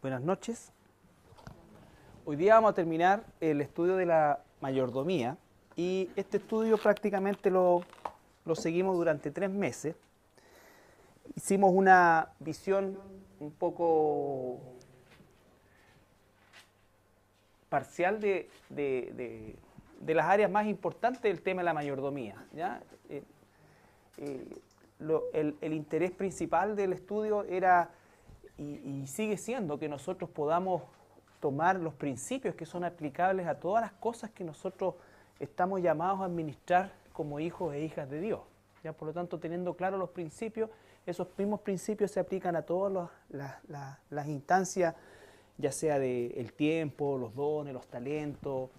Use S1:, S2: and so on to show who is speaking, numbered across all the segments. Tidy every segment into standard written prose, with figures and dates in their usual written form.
S1: Buenas noches. Hoy día vamos a terminar el estudio de la mayordomía y este estudio prácticamente lo seguimos durante 3 meses. Hicimos una visión un poco parcial de las áreas más importantes del tema de la mayordomía, ¿ya? El interés principal del estudio era y sigue siendo que nosotros podamos tomar los principios que son aplicables a todas las cosas que nosotros estamos llamados a administrar como hijos e hijas de Dios. ¿Ya? Por lo tanto, teniendo claros los principios, esos mismos principios se aplican a todas las instancias, ya sea del tiempo, los dones, los talentos,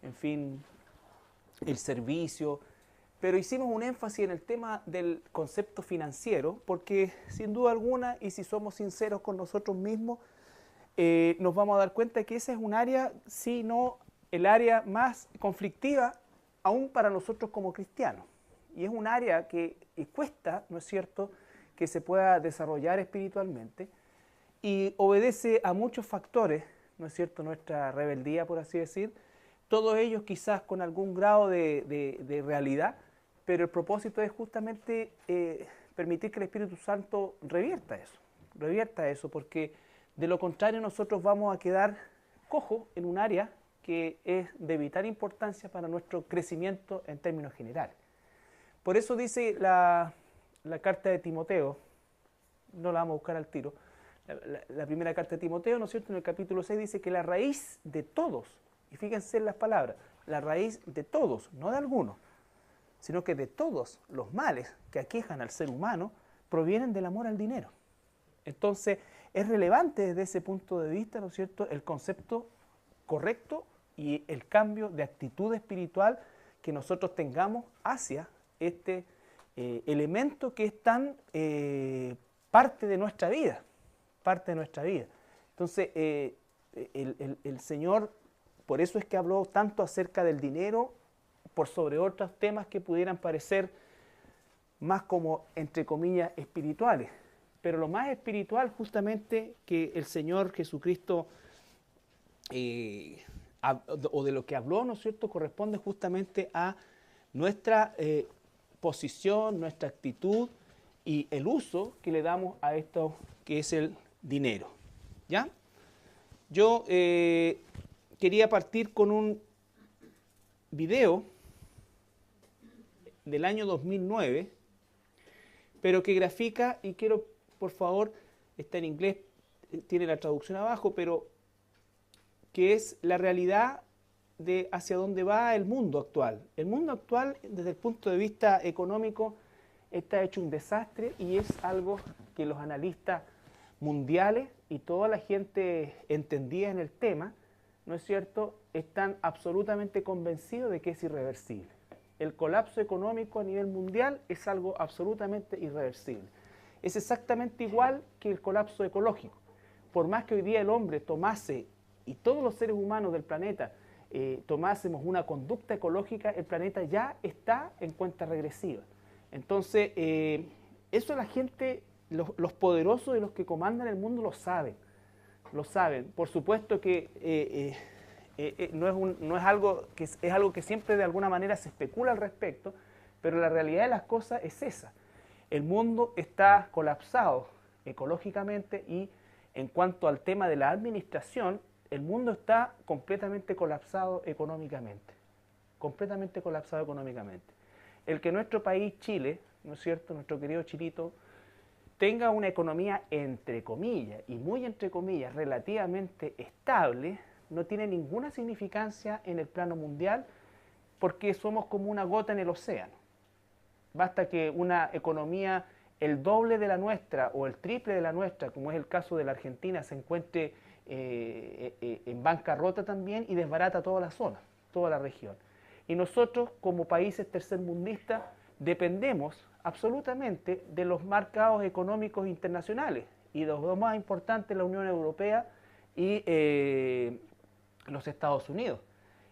S1: en fin, el servicio. Pero hicimos un énfasis en el tema del concepto financiero, porque sin duda alguna, y si somos sinceros con nosotros mismos, nos vamos a dar cuenta que esa es un área, si no el área más conflictiva, aún para nosotros como cristianos. Y es un área que cuesta, ¿no es cierto?, que se pueda desarrollar espiritualmente y obedece a muchos factores, ¿no es cierto?, nuestra rebeldía, por así decir, todos ellos quizás con algún grado de realidad, pero el propósito es justamente permitir que el Espíritu Santo revierta eso, porque de lo contrario nosotros vamos a quedar cojos en un área que es de vital importancia para nuestro crecimiento en términos generales. Por eso dice la carta de Timoteo, no la vamos a buscar al tiro, la primera carta de Timoteo, ¿no es cierto?, en el capítulo 6 dice que la raíz de todos, y fíjense en las palabras, la raíz de todos, no de algunos, sino que de todos los males que aquejan al ser humano provienen del amor al dinero. Entonces, es relevante desde ese punto de vista, ¿no es cierto?, el concepto correcto y el cambio de actitud espiritual que nosotros tengamos hacia este elemento que es tan parte de nuestra vida, Entonces, el Señor, por eso es que habló tanto acerca del dinero, por sobre otros temas que pudieran parecer más como, entre comillas, espirituales. Pero lo más espiritual justamente que el Señor Jesucristo, o de lo que habló, ¿no es cierto?, corresponde justamente a nuestra posición, nuestra actitud y el uso que le damos a esto que es el dinero. ¿Ya? Yo quería partir con un video del año 2009, pero que grafica, y quiero, por favor, está en inglés, tiene la traducción abajo, pero que es la realidad de hacia dónde va el mundo actual. El mundo actual, desde el punto de vista económico, está hecho un desastre y es algo que los analistas mundiales y toda la gente entendida en el tema, ¿no es cierto?, están absolutamente convencidos de que es irreversible. El colapso económico a nivel mundial es algo absolutamente irreversible. Es exactamente igual que el colapso ecológico. Por más que hoy día el hombre tomase, y todos los seres humanos del planeta, tomásemos una conducta ecológica, el planeta ya está en cuenta regresiva. Entonces, eso la gente, los poderosos y los que comandan el mundo lo saben. Por supuesto que no es algo es algo que siempre de alguna manera se especula al respecto, pero la realidad de las cosas es esa. El mundo está colapsado ecológicamente y en cuanto al tema de la administración, el mundo está completamente colapsado económicamente. Completamente colapsado económicamente. El que nuestro país, Chile, ¿no es cierto?, nuestro querido Chilito, tenga una economía entre comillas, y muy entre comillas, relativamente estable, no tiene ninguna significancia en el plano mundial porque somos como una gota en el océano. Basta que una economía el doble de la nuestra o el triple de la nuestra, como es el caso de la Argentina, se encuentre en bancarrota también y desbarata toda la zona, toda la región. Y nosotros, como países tercermundistas, dependemos absolutamente de los mercados económicos internacionales y de los más importantes, la Unión Europea y los Estados Unidos.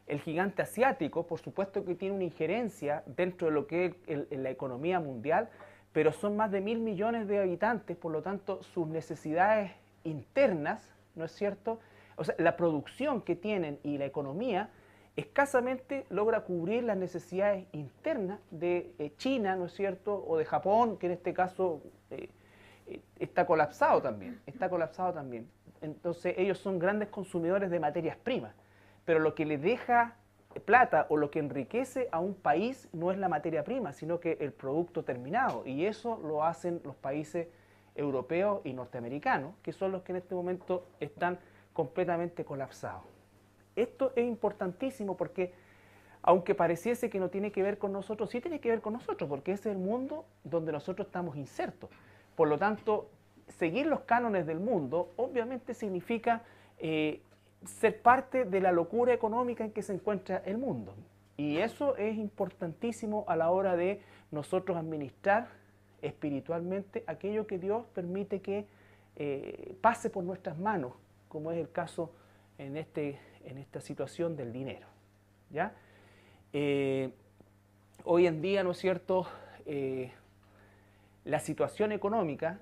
S1: El gigante asiático, por supuesto que tiene una injerencia dentro de lo que es la economía mundial, pero son más de 1.000 millones de habitantes, por lo tanto sus necesidades internas ¿no es cierto? O sea, la producción que tienen y la economía escasamente logra cubrir las necesidades internas de China, ¿no es cierto? O de Japón, que en este caso está colapsado también, está colapsado también. Entonces ellos son grandes consumidores de materias primas, pero lo que les deja plata o lo que enriquece a un país no es la materia prima, sino que el producto terminado, y eso lo hacen los países europeos y norteamericanos, que son los que en este momento están completamente colapsados. Esto es importantísimo porque, aunque pareciese que no tiene que ver con nosotros, sí tiene que ver con nosotros, porque ese es el mundo donde nosotros estamos insertos. Por lo tanto, seguir los cánones del mundo obviamente significa ser parte de la locura económica en que se encuentra el mundo. Y eso es importantísimo a la hora de nosotros administrar espiritualmente aquello que Dios permite que pase por nuestras manos, como es el caso en esta situación del dinero. ¿Ya? Hoy en día, ¿no es cierto?, la situación económica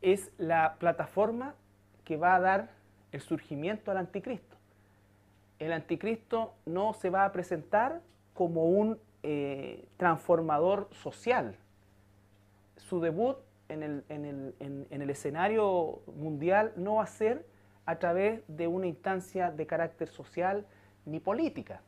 S1: es la plataforma que va a dar el surgimiento al anticristo. El anticristo no se va a presentar como un transformador social. Su debut en el escenario mundial no va a ser a través de una instancia de carácter social ni política,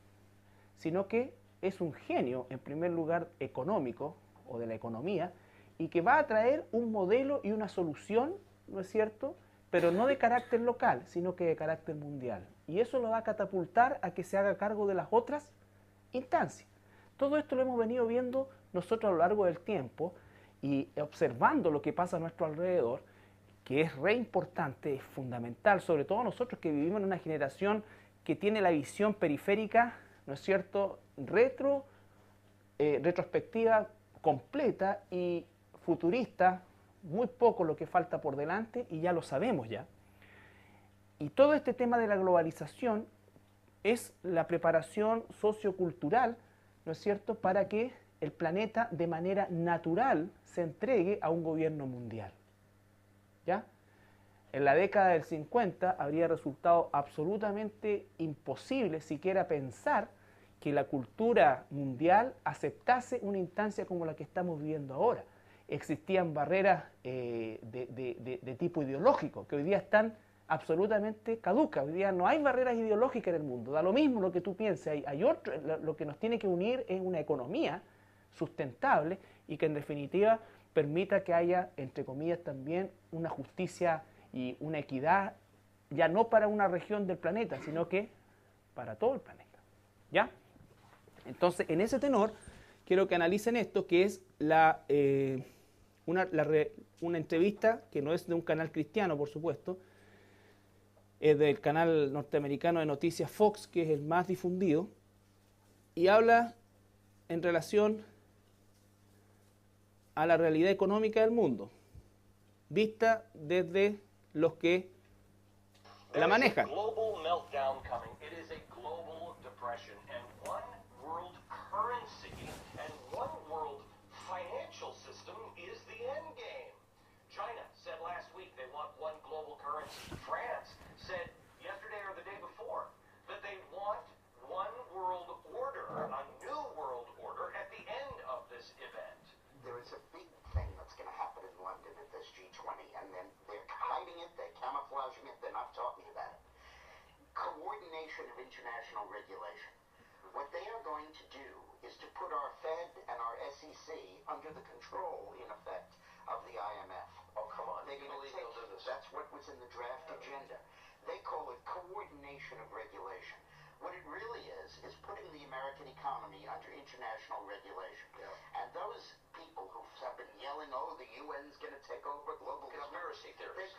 S1: sino que es un genio, en primer lugar, económico o de la economía, y que va a traer un modelo y una solución, ¿no es cierto?, pero no de carácter local, sino que de carácter mundial. Y eso lo va a catapultar a que se haga cargo de las otras instancias. Todo esto lo hemos venido viendo nosotros a lo largo del tiempo y observando lo que pasa a nuestro alrededor, que es re importante, es fundamental, sobre todo nosotros que vivimos en una generación que tiene la visión periférica, ¿no es cierto?, retrospectiva completa y futurista, muy poco lo que falta por delante y ya lo sabemos ya. Y todo este tema de la globalización es la preparación sociocultural, ¿no es cierto?, para que el planeta de manera natural se entregue a un gobierno mundial. ¿Ya? En la década del 50 habría resultado absolutamente imposible siquiera pensar que la cultura mundial aceptase una instancia como la que estamos viviendo ahora. Existían barreras de tipo ideológico que hoy día están absolutamente caducas. Hoy día no hay barreras ideológicas en el mundo. Da lo mismo lo que tú pienses. Lo que nos tiene que unir es una economía sustentable y que en definitiva permita que haya, entre comillas, también una justicia y una equidad, ya no para una región del planeta, sino que para todo el planeta. ¿Ya? Entonces, en ese tenor, quiero que analicen esto, que es una entrevista que no es de un canal cristiano, por supuesto, es del canal norteamericano de noticias Fox, que es el más difundido, y habla en relación a la realidad económica del mundo, vista desde los que la manejan.
S2: China said last week they want one global currency. France said yesterday or the day before that they want one world order, a new world order at the end of this event.
S3: There is a big thing that's going to happen in London at this G20, and then they're hiding it, they're camouflaging it, they're not talking about it. Coordination of international regulation. What they are going to do is to put our Fed and our SEC under the control, in effect, of the IMF.
S2: Oh, come on.
S3: They're going to take,
S2: do this.
S3: that's what was in the draft agenda. They call it coordination of regulation. What it really is putting the American economy under international regulation.
S2: Yeah.
S3: And those people who have been yelling, oh, the UN's going to take over global
S2: Conspiracy theories.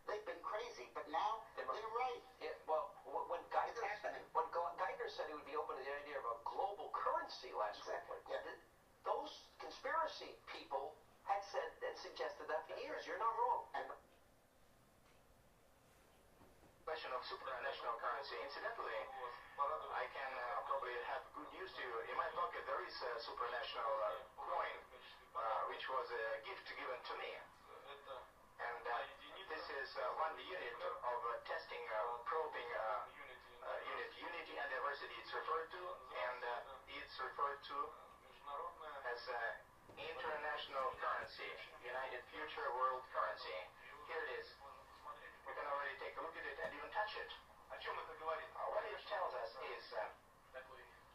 S3: They've been crazy, but now they're right.
S2: Yeah, well, when Geithner said he would be open to the idea of a global currency last week,
S3: Yeah.
S2: those conspiracy people had said and suggested that for years. You're not wrong.
S3: And
S4: question of supranational currency. Incidentally, I can probably have good news to you. In my pocket, there is a supranational coin, which was a gift given to me. And this is 1 unit of referred to, and it's referred to as international currency, United Future World Currency. Here it is. You can already take a look at it and even touch it. What it tells us is,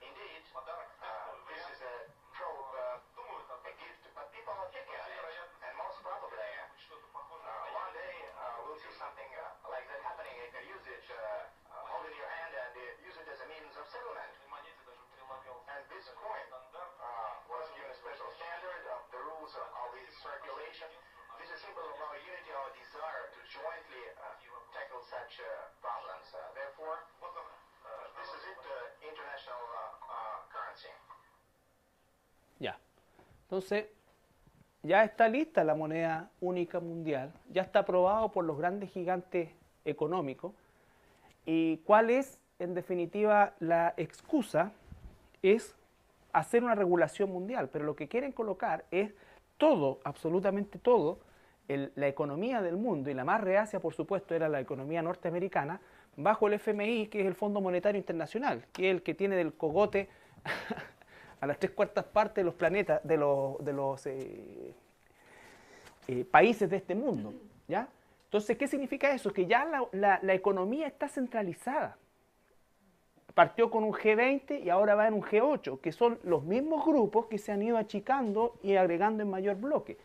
S4: indeed, this is a probe, a gift, but people are picking on it, and most probably, one day we'll see something like that happening. You can use it, hold it in your hand, and use it as a means of settlement. And this coin was given a special standard of the rules of its circulation. This is a symbol of our unity, our desire to jointly tackle such problems. Therefore, this is it, international currency.
S1: Ya. Entonces, ya está lista la moneda única mundial, ya está aprobado por los grandes gigantes económicos. ¿Y cuál es, en definitiva, la excusa? Es hacer una regulación mundial, pero lo que quieren colocar es todo, absolutamente todo, la economía del mundo, y la más reacia, por supuesto, era la economía norteamericana, bajo el FMI, que es el Fondo Monetario Internacional, que es el que tiene del cogote a las 3/4 partes de los planetas, de los países de este mundo, ¿ya? Entonces, ¿qué significa eso? Que ya la economía está centralizada. Partió con un G20 y ahora va en un G8, que son los mismos grupos que se han ido achicando y agregando en mayor bloque.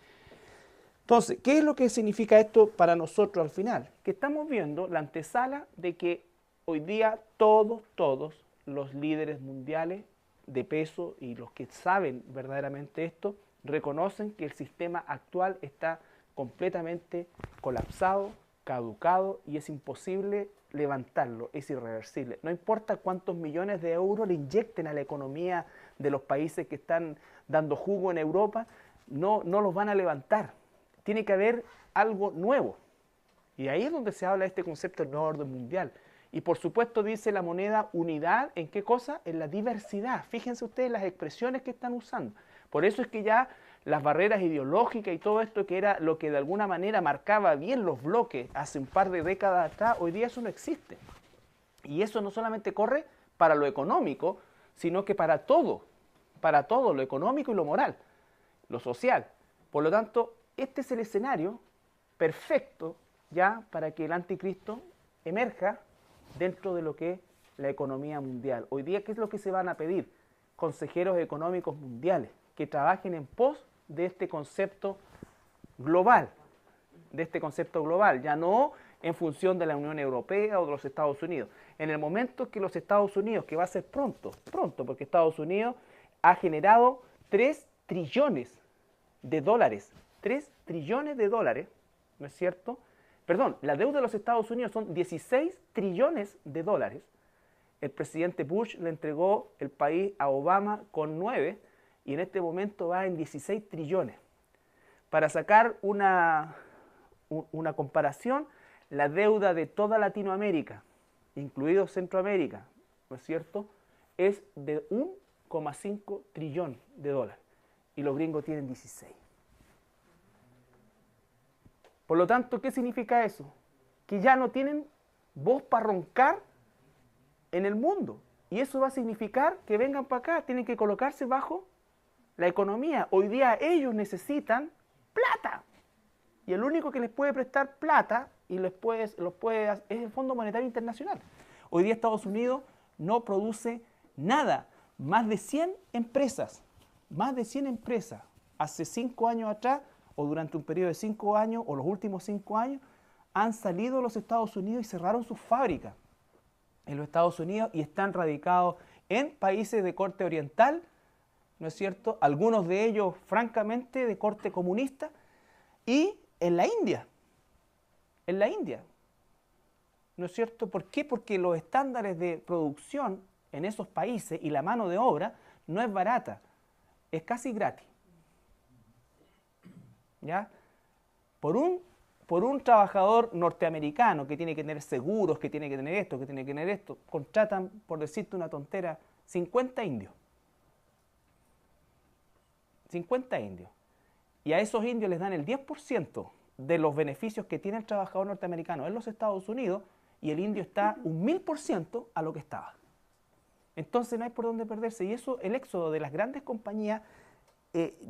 S1: Entonces, ¿qué es lo que significa esto para nosotros al final? Que estamos viendo la antesala de que hoy día todos los líderes mundiales de peso y los que saben verdaderamente esto, reconocen que el sistema actual está completamente colapsado, caducado y es imposible levantarlo, es irreversible. No importa cuántos millones de euros le inyecten a la economía de los países que están dando jugo en Europa, no los van a levantar. Tiene que haber algo nuevo. Y ahí es donde se habla de este concepto del nuevo orden mundial. Y por supuesto dice la moneda unidad, ¿en qué cosa? En la diversidad. Fíjense ustedes las expresiones que están usando. Por eso es que ya las barreras ideológicas y todo esto, que era lo que de alguna manera marcaba bien los bloques hace un par de décadas atrás, hoy día eso no existe. Y eso no solamente corre para lo económico, sino que para todo, lo económico y lo moral, lo social. Por lo tanto, este es el escenario perfecto ya para que el anticristo emerja dentro de lo que es la economía mundial. Hoy día, ¿qué es lo que se van a pedir? Consejeros económicos mundiales que trabajen en pos de este concepto global, ya no en función de la Unión Europea o de los Estados Unidos. En el momento que los Estados Unidos, que va a ser pronto, porque Estados Unidos ha generado 3 trillones de dólares, 3 trillones de dólares, ¿no es cierto? Perdón, la deuda de los Estados Unidos son 16 trillones de dólares. El presidente Bush le entregó el país a Obama con 9 y en este momento va en 16 trillones. Para sacar una comparación, la deuda de toda Latinoamérica, incluido Centroamérica, ¿no es cierto?, es de 1,5 trillón de dólares y los gringos tienen 16. Por lo tanto, ¿qué significa eso? Que ya no tienen voz para roncar en el mundo. Y eso va a significar que vengan para acá, tienen que colocarse bajo la economía. Hoy día ellos necesitan plata. Y el único que les puede prestar plata y es el Fondo Monetario Internacional. Hoy día Estados Unidos no produce nada. Más de 100 empresas, hace 5 años atrás, o durante un periodo de 5 años, o los últimos 5 años, han salido de los Estados Unidos y cerraron sus fábricas en los Estados Unidos y están radicados en países de corte oriental, ¿no es cierto? Algunos de ellos, francamente, de corte comunista, y en la India, ¿no es cierto? ¿Por qué? Porque los estándares de producción en esos países y la mano de obra no es barata, es casi gratis. ¿Ya? Por un trabajador norteamericano que tiene que tener seguros, que tiene que tener esto, contratan, por decirte una tontera, 50 indios. 50 indios. Y a esos indios les dan el 10% de los beneficios que tiene el trabajador norteamericano en los Estados Unidos y el indio está un 1000% a lo que estaba. Entonces no hay por dónde perderse. Y eso, el éxodo de las grandes compañías,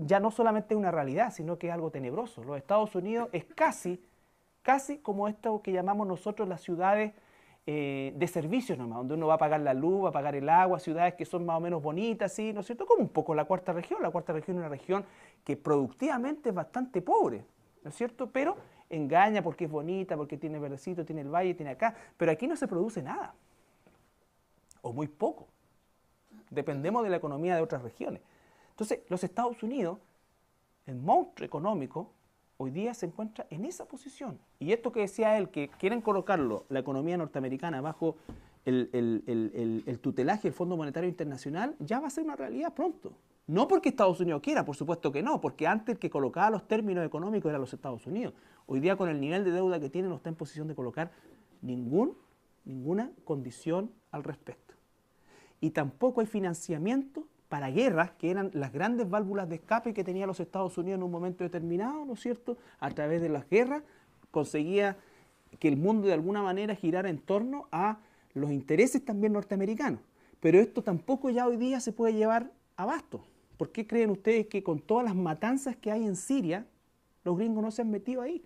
S1: ya no solamente es una realidad, sino que es algo tenebroso. Los Estados Unidos es casi como esto que llamamos nosotros las ciudades de servicios nomás, donde uno va a pagar la luz, va a pagar el agua, ciudades que son más o menos bonitas, ¿sí? ¿No es cierto? Como un poco la cuarta región. La cuarta región es una región que productivamente es bastante pobre, ¿no es cierto? Pero engaña porque es bonita, porque tiene verdecito, tiene el valle, tiene acá. Pero aquí no se produce nada, o muy poco. Dependemos de la economía de otras regiones. Entonces, los Estados Unidos, el monstruo económico, hoy día se encuentra en esa posición. Y esto que decía él, que quieren colocarlo, la economía norteamericana, bajo el tutelaje del Fondo Monetario Internacional, ya va a ser una realidad pronto. No porque Estados Unidos quiera, por supuesto que no, porque antes el que colocaba los términos económicos era los Estados Unidos. Hoy día, con el nivel de deuda que tiene, no está en posición de colocar ninguna condición al respecto. Y tampoco hay financiamiento para guerras, que eran las grandes válvulas de escape que tenía los Estados Unidos en un momento determinado, ¿no es cierto? A través de las guerras conseguía que el mundo de alguna manera girara en torno a los intereses también norteamericanos. Pero esto tampoco ya hoy día se puede llevar abasto. ¿Por qué creen ustedes que con todas las matanzas que hay en Siria, los gringos no se han metido ahí?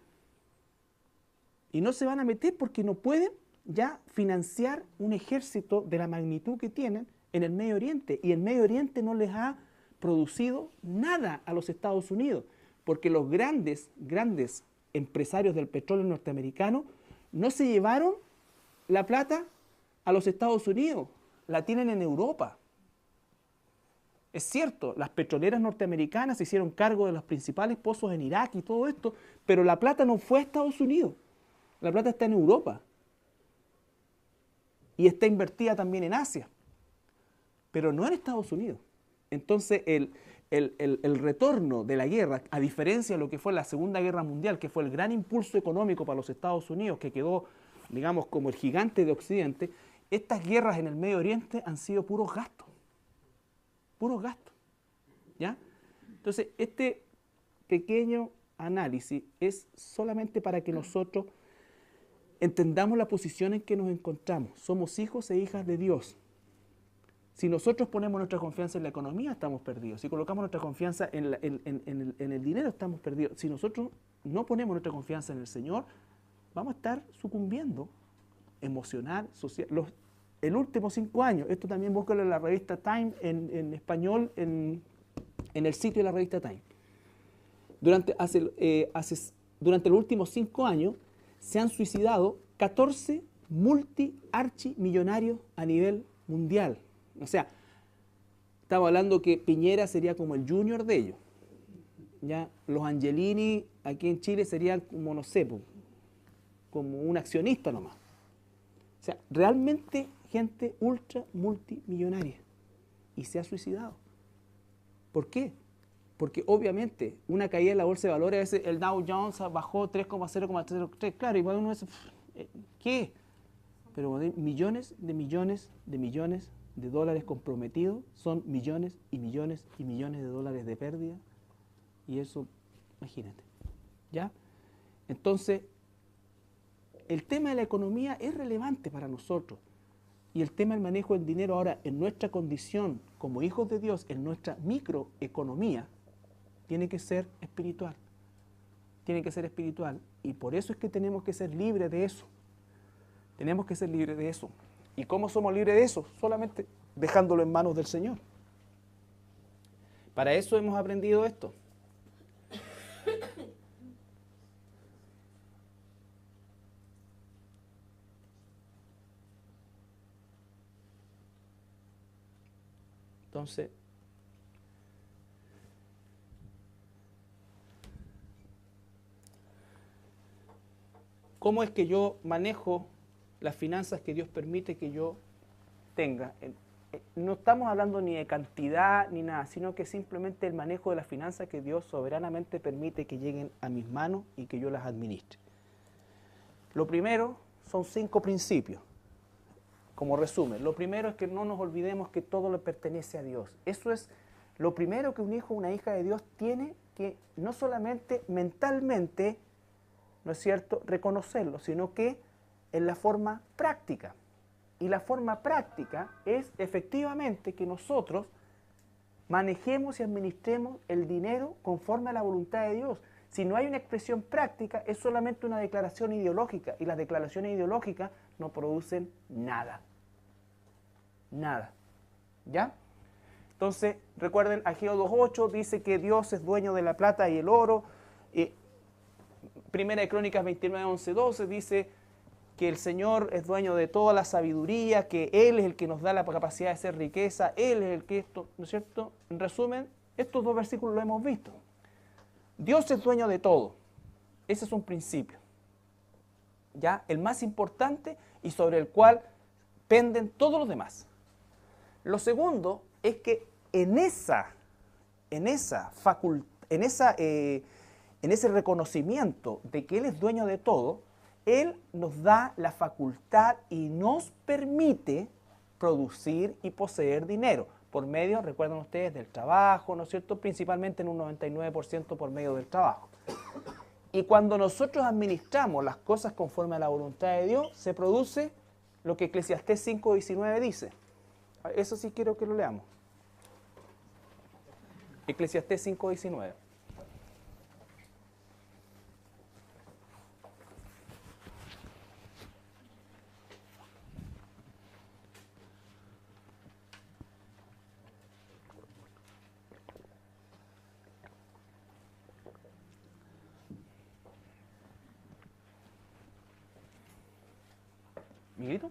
S1: Y no se van a meter porque no pueden ya financiar un ejército de la magnitud que tienen en el Medio Oriente, y el Medio Oriente no les ha producido nada a los Estados Unidos, porque los grandes empresarios del petróleo norteamericano no se llevaron la plata a los Estados Unidos, la tienen en Europa. Es cierto, las petroleras norteamericanas se hicieron cargo de los principales pozos en Irak y todo esto, pero la plata no fue a Estados Unidos, la plata está en Europa y está invertida también en Asia, pero no en Estados Unidos. Entonces el retorno de la guerra, a diferencia de lo que fue la Segunda Guerra Mundial, que fue el gran impulso económico para los Estados Unidos, que quedó, digamos, como el gigante de Occidente, estas guerras en el Medio Oriente han sido puros gastos, ¿ya? Entonces, este pequeño análisis es solamente para que nosotros entendamos la posición en que nos encontramos. Somos hijos e hijas de Dios. Si nosotros ponemos nuestra confianza en la economía, estamos perdidos. Si colocamos nuestra confianza en el dinero, estamos perdidos. Si nosotros no ponemos nuestra confianza en el Señor, vamos a estar sucumbiendo emocional, social. El último 5 años, esto también búscalo en la revista Time, en español, en el sitio de la revista Time. Durante los últimos 5 años se han suicidado 14 multi-archimillonarios a nivel mundial. O sea, estamos hablando que Piñera sería como el junior de ellos. ¿Ya? Los Angelini aquí en Chile serían como, no sé, como un accionista nomás. O sea, realmente gente ultra multimillonaria. Y se ha suicidado. ¿Por qué? Porque obviamente una caída en la bolsa de valores, a veces el Dow Jones bajó 3,0,3, claro, igual uno dice, ¿qué? Pero millones de dólares comprometidos son millones y millones y millones de dólares de pérdida, y eso, imagínate, ¿ya? Entonces, el tema de la economía es relevante para nosotros, y el tema del manejo del dinero ahora, en nuestra condición como hijos de Dios, en nuestra microeconomía, tiene que ser espiritual. Tiene que ser espiritual. Y por eso es que tenemos que ser libres de eso. Tenemos que ser libres de eso. ¿Y cómo somos libres de eso? Solamente dejándolo en manos del Señor. Para eso hemos aprendido esto. Entonces, ¿cómo es que yo manejo las finanzas que Dios permite que yo tenga? No estamos hablando ni de cantidad ni nada, sino que simplemente el manejo de las finanzas que Dios soberanamente permite que lleguen a mis manos y que yo las administre. Lo primero son 5 principios, como resumen. Lo primero es que no nos olvidemos que todo le pertenece a Dios. Eso es lo primero que un hijo o una hija de Dios tiene que no solamente mentalmente, ¿no es cierto?, reconocerlo, sino que en la forma práctica. Y la forma práctica es efectivamente que nosotros manejemos y administremos el dinero conforme a la voluntad de Dios. Si no hay una expresión práctica, es solamente una declaración ideológica, y las declaraciones ideológicas no producen nada. Nada. ¿Ya? Entonces, recuerden, Ageo 2.8 dice que Dios es dueño de la plata y el oro. Primera de Crónicas 29.11.12 dice que el Señor es dueño de toda la sabiduría, que Él es el que nos da la capacidad de hacer riqueza, Él es el que esto, ¿no es cierto? En resumen, estos dos versículos lo hemos visto. Dios es dueño de todo. Ese es un principio, ¿ya? El más importante y sobre el cual penden todos los demás. Lo segundo es que en ese reconocimiento de que Él es dueño de todo, Él nos da la facultad y nos permite producir y poseer dinero por medio, recuerden ustedes, del trabajo, ¿no es cierto? Principalmente en un 99% por medio del trabajo. Y cuando nosotros administramos las cosas conforme a la voluntad de Dios, se produce lo que Eclesiastés 5.19 dice. Eso sí quiero que lo leamos. Eclesiastés 5.19. ¿Miguelito?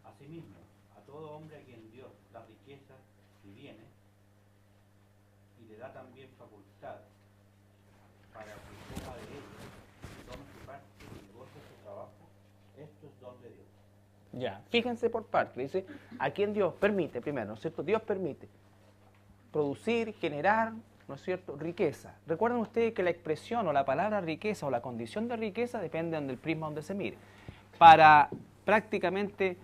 S5: Asimismo, a todo hombre a quien Dios da riqueza y bienes, y le da también facultad para que coma de ellos, y tome su parte y goce su trabajo, esto es don de Dios.
S1: Ya, fíjense por parte, dice, a quien Dios permite, primero, ¿no es cierto? Dios permite producir, generar, ¿no es cierto?, riqueza. Recuerden ustedes que la expresión o la palabra riqueza o la condición de riqueza depende del prisma donde se mire. Para prácticamente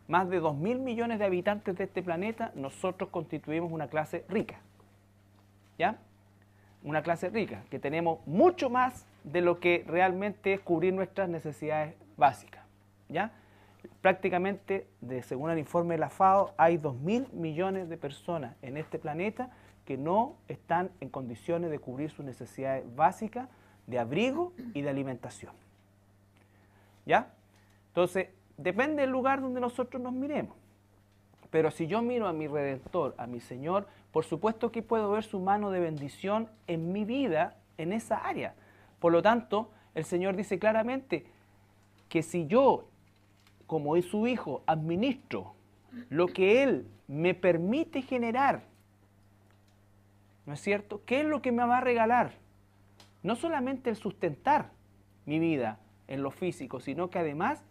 S1: más de 2.000 millones de habitantes de este planeta, nosotros constituimos una clase rica. ¿Ya? Una clase rica, que tenemos mucho más de lo que realmente es cubrir nuestras necesidades básicas. ¿Ya? Prácticamente, según el informe de la FAO, hay 2.000 millones de personas en este planeta que no están en condiciones de cubrir sus necesidades básicas de abrigo y de alimentación. ¿Ya? Entonces, depende del lugar donde nosotros nos miremos. Pero si yo miro a mi Redentor, a mi Señor, por supuesto que puedo ver su mano de bendición en mi vida, en esa área. Por lo tanto, el Señor dice claramente que si yo, como es su Hijo, administro lo que Él me permite generar, ¿no es cierto? ¿Qué es lo que me va a regalar? No solamente el sustentar mi vida en lo físico, sino que además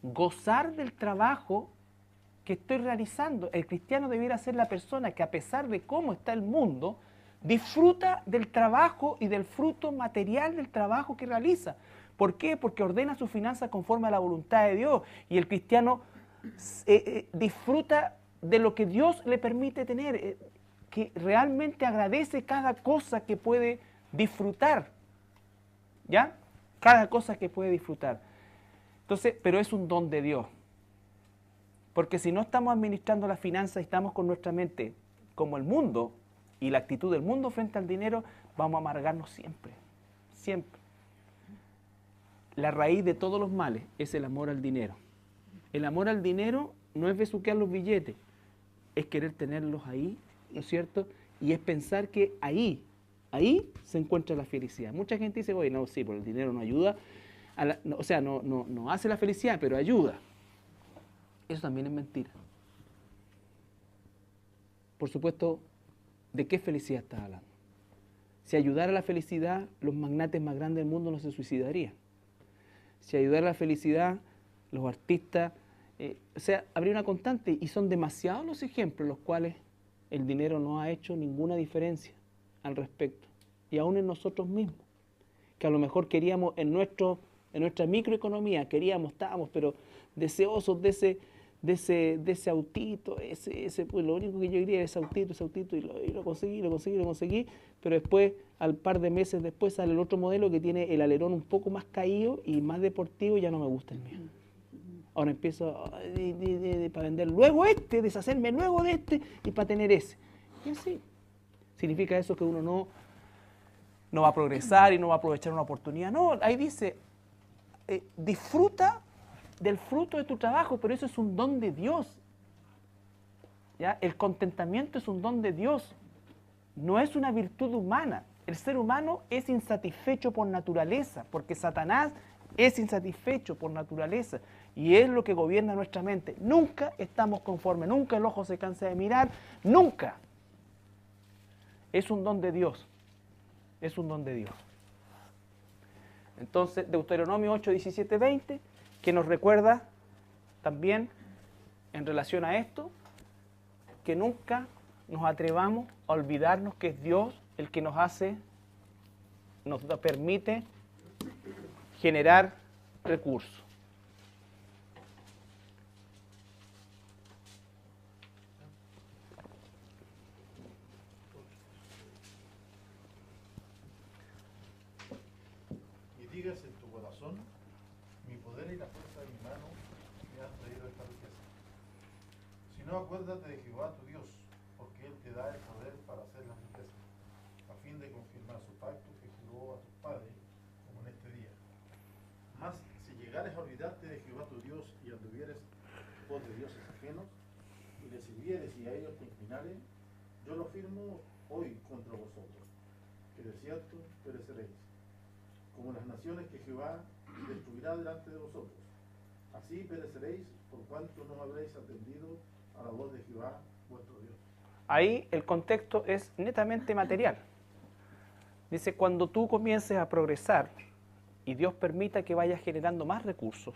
S1: gozar del trabajo que estoy realizando. El cristiano debiera ser la persona que, a pesar de cómo está el mundo, disfruta del trabajo y del fruto material del trabajo que realiza. ¿Por qué? Porque ordena sus finanzas conforme a la voluntad de Dios, y el cristiano disfruta de lo que Dios le permite tener, que realmente agradece cada cosa que puede disfrutar, ¿ya? Cada cosa que puede disfrutar. Entonces, pero es un don de Dios. Porque si no estamos administrando las finanzas y estamos con nuestra mente como el mundo y la actitud del mundo frente al dinero, vamos a amargarnos siempre, siempre. La raíz de todos los males es el amor al dinero. El amor al dinero no es besuquear los billetes, es querer tenerlos ahí, ¿no es cierto? Y es pensar que ahí se encuentra la felicidad. Mucha gente dice, oye, no, sí, pero el dinero no ayuda, no hace la felicidad, pero ayuda. Eso también es mentira. Por supuesto, ¿de qué felicidad estás hablando? Si ayudara a la felicidad, los magnates más grandes del mundo no se suicidarían. Si ayudara a la felicidad, los artistas, habría una constante, y son demasiados los ejemplos en los cuales el dinero no ha hecho ninguna diferencia al respecto. Y aún en nosotros mismos, que a lo mejor queríamos en nuestra microeconomía, estábamos, pero deseosos de ese autito, pues lo único que yo quería era ese autito, y lo conseguí, pero después, al par de meses después, sale el otro modelo que tiene el alerón un poco más caído y más deportivo, y ya no me gusta el mío. Ahora empiezo para vender luego deshacerme luego de y para tener ese. Y así. ¿Significa eso que uno no va a progresar y no va a aprovechar una oportunidad? No, ahí dice, disfruta del fruto de tu trabajo, pero eso es un don de Dios. ¿Ya? El contentamiento es un don de Dios, no es una virtud humana. El ser humano es insatisfecho por naturaleza, porque Satanás es insatisfecho por naturaleza y es lo que gobierna nuestra mente. Nunca estamos conformes, nunca el ojo se cansa de mirar, nunca. Es un don de Dios, es un don de Dios. Entonces, Deuteronomio 8, 17, 20, que nos recuerda también en relación a esto, que nunca nos atrevamos a olvidarnos que es Dios el que nos permite generar recursos.
S6: Y digas en tu corazón, mi poder y la fuerza de mi mano me han traído esta riqueza. Si no, acuérdate de Jehová tu Dios, porque Él te da el poder para hacer las riquezas, a fin de confirmar su pacto que juró a tus padres, como en este día. Mas si llegares a olvidarte de Jehová tu Dios y anduvieres pos de dioses ajenos, y les sirvieres y a ellos te inclinares, yo lo firmo hoy contra vosotros, que de cierto pereceréis, como las naciones que Jehová destruirá delante de vosotros. Así pereceréis por cuanto no habréis atendido a la voz de Jehová vuestro Dios.
S1: Ahí el contexto es netamente material. Dice, cuando tú comiences a progresar y Dios permita que vayas generando más recursos,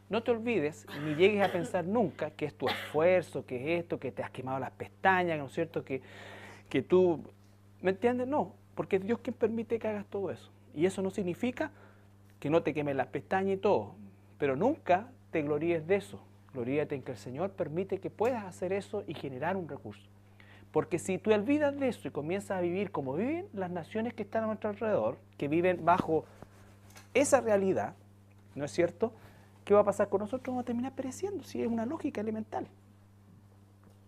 S1: no te olvides ni llegues a pensar nunca que es tu esfuerzo, que es esto, que te has quemado las pestañas, ¿no es cierto? Que tú, ¿me entiendes? No, porque es Dios quien permite que hagas todo eso. Y eso no significa que no te quemes las pestañas y todo, pero nunca te gloríes de eso. Gloríate en que el Señor permite que puedas hacer eso y generar un recurso. Porque si tú olvidas de eso y comienzas a vivir como viven las naciones que están a nuestro alrededor, que viven bajo esa realidad, ¿no es cierto?, ¿qué va a pasar con nosotros? Vamos a terminar pereciendo. Sí, es una lógica elemental.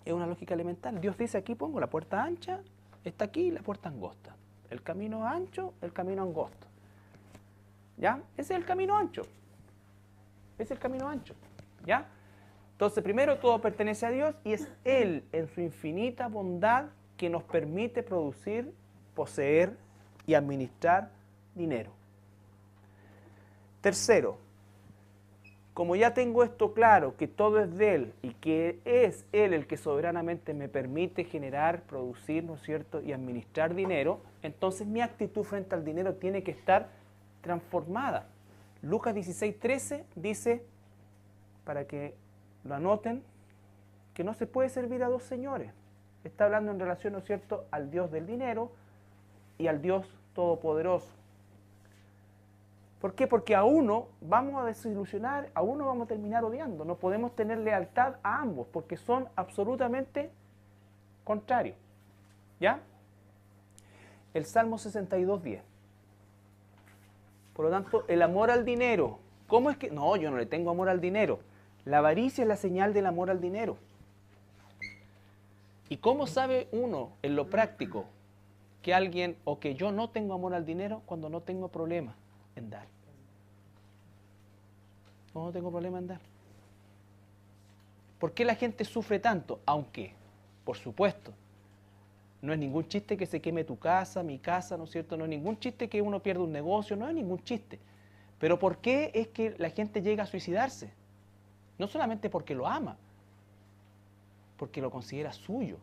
S1: Es una lógica elemental. Dios dice, aquí pongo la puerta ancha, está aquí la puerta angosta. El camino ancho, el camino angosto. ¿Ya? Ese es el camino ancho. Ese es el camino ancho. ¿Ya? Entonces, primero, todo pertenece a Dios y es Él, en su infinita bondad, que nos permite producir, poseer y administrar dinero. Tercero, como ya tengo esto claro, que todo es de Él y que es Él el que soberanamente me permite generar, producir, ¿no es cierto?, y administrar dinero, entonces mi actitud frente al dinero tiene que estar transformada. Lucas 16:13 dice, para que lo anoten, que no se puede servir a dos señores. Está hablando en relación, ¿no es cierto?, al Dios del dinero y al Dios todopoderoso. ¿Por qué? Porque a uno vamos a desilusionar, a uno vamos a terminar odiando. No podemos tener lealtad a ambos porque son absolutamente contrarios. ¿Ya? El Salmo 62:10. Por lo tanto, el amor al dinero. ¿Cómo es que? No, yo no le tengo amor al dinero. La avaricia es la señal del amor al dinero. ¿Y cómo sabe uno en lo práctico que alguien o que yo no tengo amor al dinero cuando no tengo problema en dar? No tengo problema en dar. ¿Por qué la gente sufre tanto? Aunque, por supuesto, no es ningún chiste que se queme tu casa, mi casa, ¿no es cierto? No es ningún chiste que uno pierda un negocio, no es ningún chiste. Pero ¿por qué es que la gente llega a suicidarse? No solamente porque lo ama, porque lo considera suyo.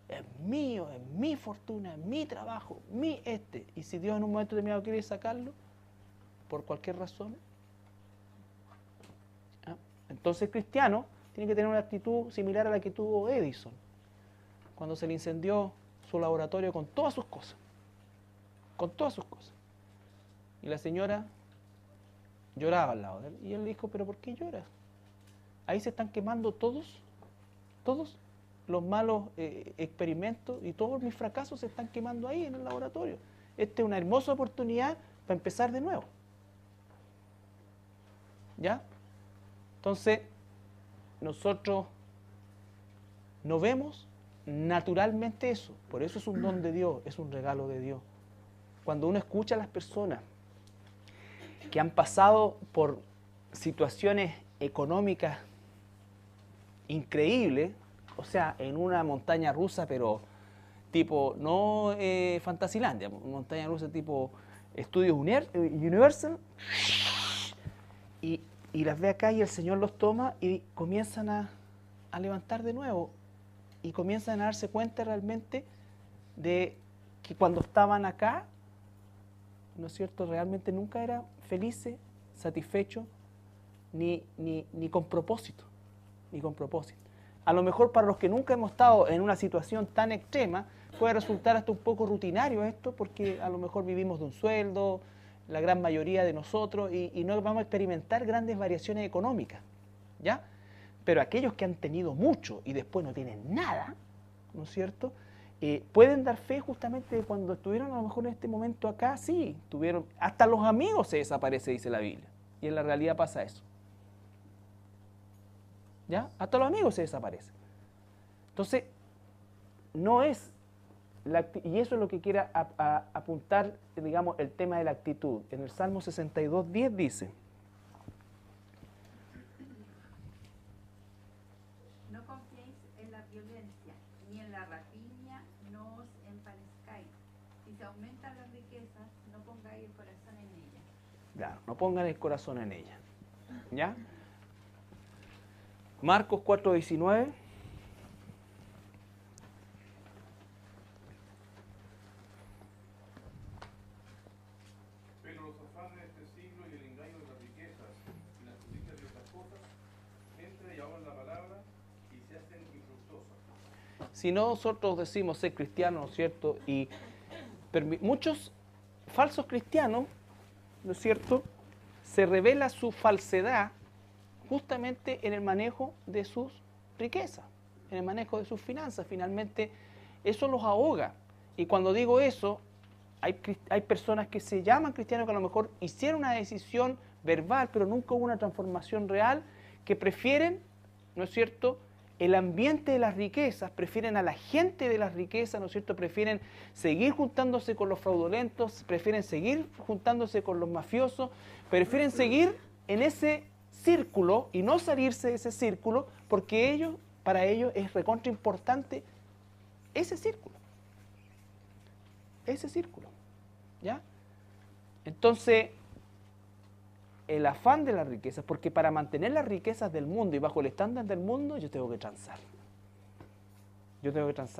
S1: Es mío, es mi fortuna, es mi trabajo, mi este. Y si Dios en un momento determinado quiere sacarlo, por cualquier razón, entonces el cristiano tiene que tener una actitud similar a la que tuvo Edison cuando se le incendió su laboratorio con todas sus cosas. Con todas sus cosas. Y la señora lloraba al lado de él. Y él le dijo, ¿pero por qué lloras? Ahí se están quemando todos los malos experimentos y todos mis fracasos se están quemando ahí en el laboratorio. Esta es una hermosa oportunidad para empezar de nuevo. ¿Ya? Entonces, nosotros no vemos naturalmente eso. Por eso es un don de Dios, es un regalo de Dios. Cuando uno escucha a las personas que han pasado por situaciones económicas increíbles, o sea, en una montaña rusa, pero tipo, no Fantasilandia, montaña rusa tipo Estudios Universal, y las ve acá y el Señor los toma y comienzan a levantar de nuevo y comienzan a darse cuenta realmente de que cuando estaban acá, ¿no es cierto?, realmente nunca eran felices, satisfechos, ni con propósito, ni con propósito. A lo mejor para los que nunca hemos estado en una situación tan extrema, puede resultar hasta un poco rutinario esto, porque a lo mejor vivimos de un sueldo, la gran mayoría de nosotros, y no vamos a experimentar grandes variaciones económicas, ¿ya? Pero aquellos que han tenido mucho y después no tienen nada, ¿no es cierto?, pueden dar fe justamente de cuando estuvieron a lo mejor en este momento acá, sí, tuvieron, hasta los amigos se desaparece, dice la Biblia, y en la realidad pasa eso. ¿Ya? Hasta los amigos se desaparecen. Entonces, no es, y eso es lo que quiere apuntar, digamos, el tema de la actitud. En el Salmo 62:10 dice:
S7: no confiéis en la violencia, ni en la rapiña, no os emparezcáis. Si se aumentan las riquezas, no pongáis el corazón en ellas.
S1: Claro, no pongan el corazón en ella. ¿Ya? Marcos 4:19.
S8: Pero los afanes de este siglo y el engaño de las riquezas y las codicias de otras cosas entran y ahogan la palabra y se hacen infructuosas.
S1: Si nosotros decimos ser cristianos, ¿no es cierto? Y muchos falsos cristianos, ¿no es cierto?, se revela su falsedad justamente en el manejo de sus riquezas, en el manejo de sus finanzas. Finalmente, eso los ahoga. Y cuando digo eso, hay personas que se llaman cristianos que a lo mejor hicieron una decisión verbal, pero nunca hubo una transformación real, que prefieren, ¿no es cierto?, el ambiente de las riquezas, prefieren a la gente de las riquezas, ¿no es cierto?, prefieren seguir juntándose con los fraudulentos, prefieren seguir juntándose con los mafiosos, prefieren seguir en ese círculo y no salirse de ese círculo, porque para ellos es recontra importante ese círculo, ¿ya? Entonces, el afán de las riquezas, porque para mantener las riquezas del mundo y bajo el estándar del mundo, yo tengo que transar.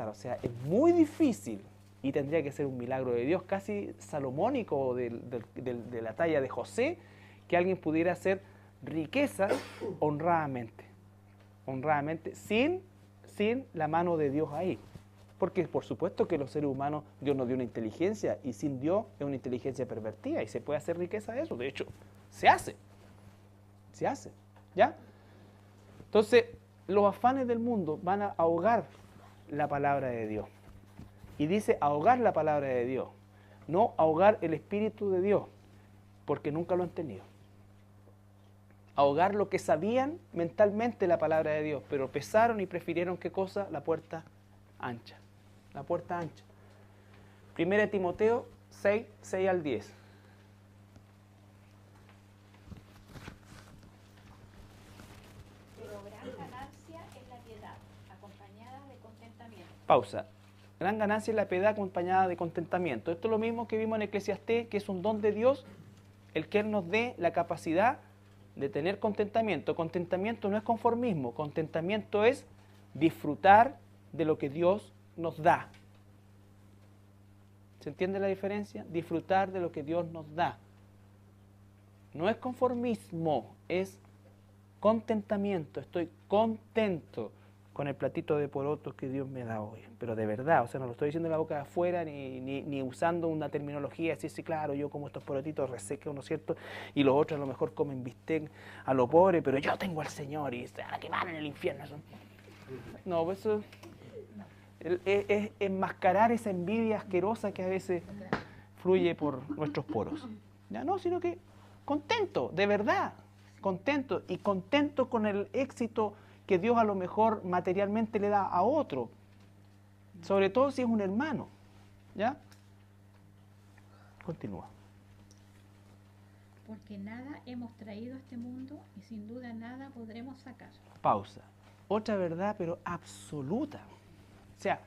S1: O sea, es muy difícil y tendría que ser un milagro de Dios, casi salomónico, de la talla de José, que alguien pudiera hacer riquezas honradamente, sin la mano de Dios ahí. Porque por supuesto que los seres humanos, Dios nos dio una inteligencia, y sin Dios es una inteligencia pervertida, y se puede hacer riqueza de eso. De hecho, se hace, ¿ya? Entonces, los afanes del mundo van a ahogar la palabra de Dios. Y dice ahogar la palabra de Dios, no ahogar el Espíritu de Dios, porque nunca lo han tenido. Ahogar lo que sabían mentalmente la palabra de Dios, pero pesaron y prefirieron, ¿qué cosa? La puerta ancha. La puerta ancha. 1 Timoteo 6 al 10.
S7: Pero gran ganancia es la piedad, acompañada de contentamiento.
S1: Pausa. Gran ganancia es la piedad acompañada de contentamiento. Esto es lo mismo que vimos en Eclesiastés, que es un don de Dios, el que Él nos dé la capacidad de tener contentamiento. Contentamiento no es conformismo, contentamiento es disfrutar de lo que Dios nos da. ¿Se entiende la diferencia? Disfrutar de lo que Dios nos da. No es conformismo, es contentamiento. Estoy contento con el platito de porotos que Dios me da hoy. Pero de verdad, o sea, no lo estoy diciendo de la boca de afuera, ni usando una terminología así, sí, claro, yo como estos porotitos resequos, ¿no es cierto? Y los otros a lo mejor comen bistec a lo pobre, pero yo tengo al Señor y a que van en el infierno. No, pues eso es enmascarar esa envidia asquerosa que a veces fluye por nuestros poros. Ya no, sino que contento, de verdad, contento y contento con el éxito que Dios a lo mejor materialmente le da a otro, sobre todo si es un hermano, ¿ya? Continúa.
S9: Porque nada hemos traído a este mundo y sin duda nada podremos sacar.
S1: Pausa. Otra verdad, pero absoluta. O sea,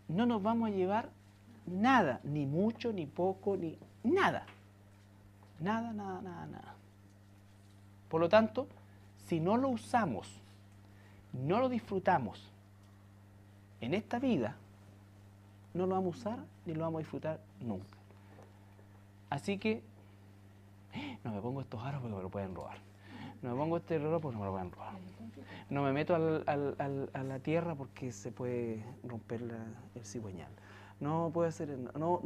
S1: no nos vamos a llevar nada, ni mucho, ni poco, ni nada. Nada, nada, nada, nada. Por lo tanto, si no lo usamos, no lo disfrutamos en esta vida, no lo vamos a usar ni lo vamos a disfrutar nunca. Así que, no me pongo estos aros porque me lo pueden robar. No me pongo este reloj porque no me lo pueden robar. No me meto a la tierra porque se puede romper el cigüeñal. No puede ser, no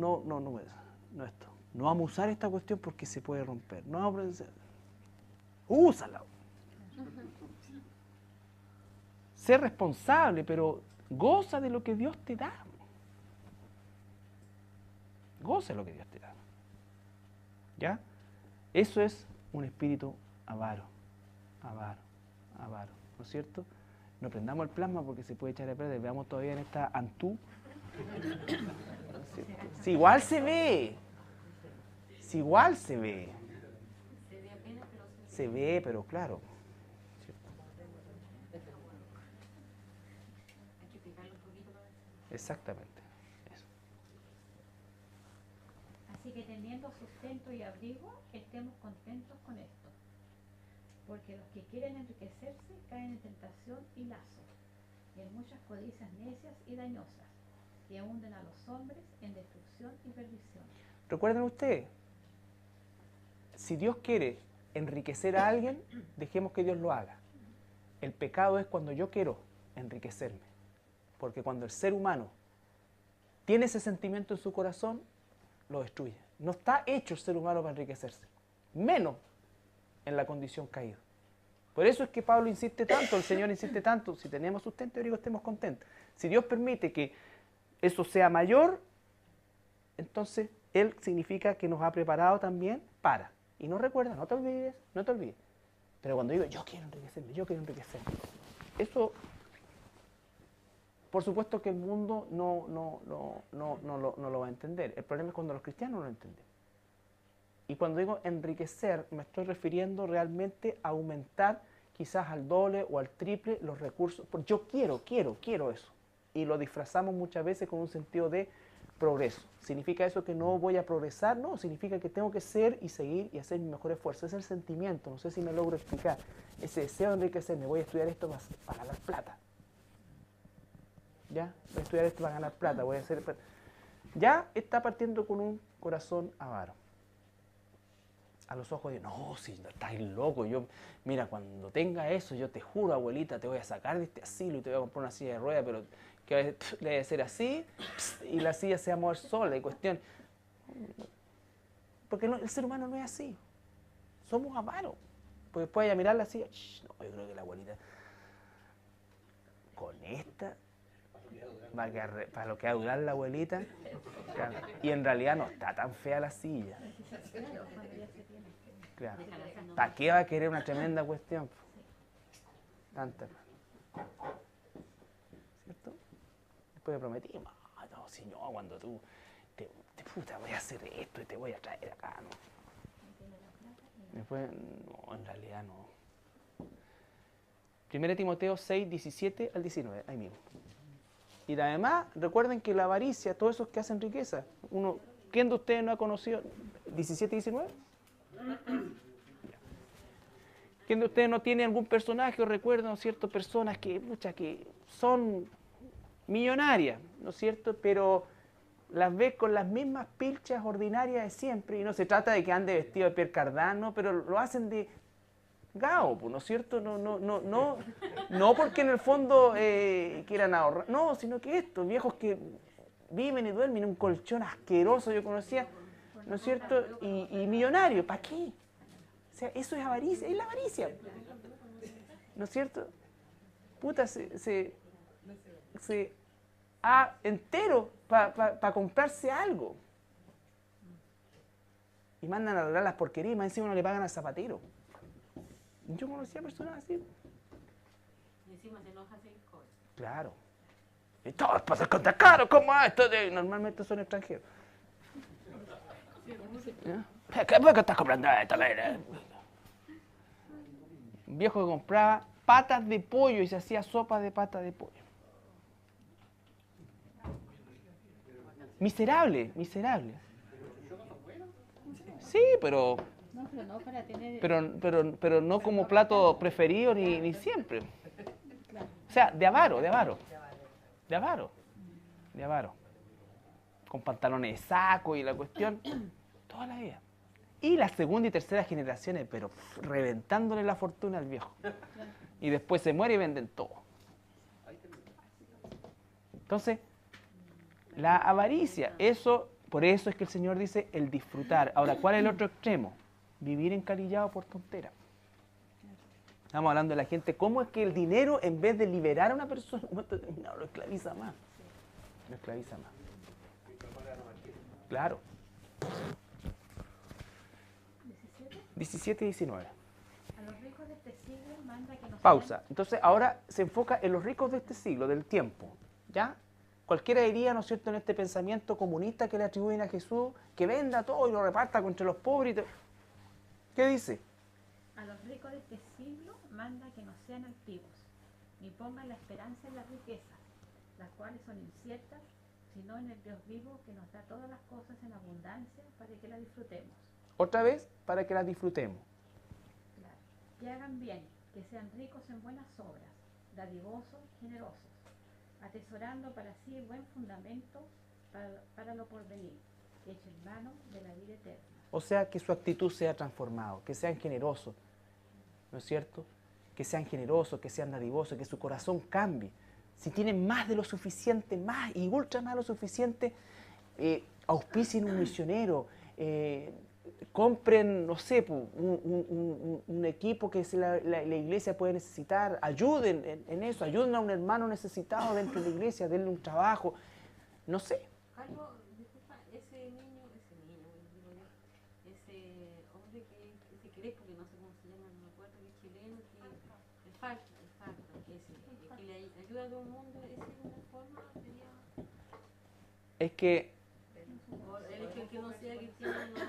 S1: esto. No vamos a usar esta cuestión porque se puede romper. No vamos a úsala. Sé responsable, pero goza de lo que Dios te da. Goza de lo que Dios te da. ¿Ya? Eso es un espíritu avaro. ¿No es cierto? No prendamos el plasma porque se puede echar a perder. Veamos todavía en esta Antú. Si igual se ve. Si igual se ve. Se ve, pero claro. Exactamente. Eso.
S9: Así que teniendo sustento y abrigo, estemos contentos con esto. Porque los que quieren enriquecerse caen en tentación y lazo, y en muchas codicias necias y dañosas, que hunden a los hombres en destrucción y perdición.
S1: Recuerden ustedes, si Dios quiere enriquecer a alguien, dejemos que Dios lo haga. El pecado es cuando yo quiero enriquecerme, porque cuando el ser humano tiene ese sentimiento en su corazón, lo destruye. No está hecho el ser humano para enriquecerse, menos en la condición caída. Por eso es que Pablo insiste tanto, el Señor insiste tanto, si tenemos sustento, digo, estemos contentos. Si Dios permite que eso sea mayor, entonces Él significa que nos ha preparado también para. Y no recuerda, no te olvides. Pero cuando digo, yo quiero enriquecerme, eso, por supuesto que el mundo no lo va a entender. El problema es cuando los cristianos no lo entienden. Y cuando digo enriquecer, me estoy refiriendo realmente a aumentar quizás al doble o al triple los recursos. Porque yo quiero eso. Y lo disfrazamos muchas veces con un sentido de progreso. ¿Significa eso que no voy a progresar? No, significa que tengo que ser y seguir y hacer mi mejor esfuerzo. Es el sentimiento, no sé si me logro explicar. Ese deseo de enriquecerme, voy a estudiar esto para ganar plata. ¿Ya? Voy a estudiar esto para ganar plata, voy a hacer... Ya está partiendo con un corazón avaro. A los ojos de Dios, no, si no estás loco, mira, cuando tenga eso, yo te juro, abuelita, te voy a sacar de este asilo y te voy a comprar una silla de ruedas, pero que le voy a hacer así, y la silla se va a mover sola, y cuestión. Porque el ser humano no es así. Somos avaros. Porque después vaya a mirar la silla, no, yo creo que la abuelita, con esta, para lo que va a durar la abuelita, claro, y en realidad no está tan fea la silla. Claro. ¿Para qué va a querer una tremenda cuestión? Tanta. ¿Cierto? Después me prometí, no, si no, cuando tú puta, voy a hacer esto y te voy a traer acá, ¿no? Después, no, en realidad no. 1 Timoteo 6, 17 al 19, ahí mismo. Y además, recuerden que la avaricia, todos esos que hacen riqueza, ¿quién de ustedes no ha conocido 17 y 19? ¿Quién de ustedes no tiene algún personaje o recuerda, ¿no es cierto?, personas que son millonarias, ¿no es cierto?, pero las ves con las mismas pilchas ordinarias de siempre, y no se trata de que ande vestido de Pierre Cardin, pero lo hacen de gao, ¿no es cierto? No porque en el fondo quieran ahorrar, no, sino que estos viejos que viven y duermen en un colchón asqueroso, yo conocía, ¿no es cierto? Y millonarios, ¿para qué? O sea, eso es avaricia, es la avaricia, ¿no es cierto? Puta, se entero para comprarse algo. Y mandan a arreglar las porquerías, más encima no le pagan al zapatero. Yo conocía personas así.
S10: Y encima se enoja si cobra.
S1: Claro. Y todos pasan contra caro, ¿cómo es esto? Normalmente son extranjeros. ¿Ya? ¿Qué por qué estás comprando esto? Un viejo que compraba patas de pollo y se hacía sopa de patas de pollo. Miserable, miserable. Sí, pero
S9: No, pero no para tener...
S1: pero no como plato preferido ni siempre. O sea, de avaro. Con pantalones de saco y la cuestión, toda la vida. Y la segunda y tercera generaciones, pero reventándole la fortuna al viejo. Y después se muere y venden todo. Entonces, la avaricia, por eso es que el Señor dice el disfrutar. Ahora, ¿cuál es el otro extremo? Vivir encarillado por tonteras. Estamos hablando de la gente, cómo es que el dinero, en vez de liberar a una persona, en un momento determinado, lo esclaviza más. Lo esclaviza más. Claro. 17 y 19.
S9: A los ricos de este siglo manda que no
S1: Pausa. Entonces, ahora se enfoca en los ricos de este siglo, del tiempo. ¿Ya? Cualquiera diría, ¿no es cierto?, en este pensamiento comunista que le atribuyen a Jesús, que venda todo y lo reparta contra los pobres. ¿Qué dice?
S9: A los ricos de este siglo manda que no sean altivos, ni pongan la esperanza en las riquezas, las cuales son inciertas, sino en el Dios vivo que nos da todas las cosas en abundancia para que las disfrutemos.
S1: Otra vez, para que las disfrutemos.
S9: Claro. Que hagan bien, que sean ricos en buenas obras, dadivosos, generosos, atesorando para sí buen fundamento para lo porvenir, hecho en mano de la vida eterna.
S1: O sea, que su actitud sea transformada, que sean generosos, ¿no es cierto? Que sean generosos, que sean dadivosos, que su corazón cambie. Si tienen más de lo suficiente, más y ultra más de lo suficiente, auspicien un misionero, compren, no sé, un equipo que la iglesia puede necesitar, ayuden en eso, ayuden a un hermano necesitado dentro de la iglesia, denle un trabajo, no sé.
S10: Carlos, disculpa, ese hombre que cree, porque no sé cómo se llama, no me acuerdo, que es chileno, que el Farca, que le ayuda a todo el mundo, ¿esa es una forma?
S1: Es que
S10: O el hecho de que no sea cristiano no...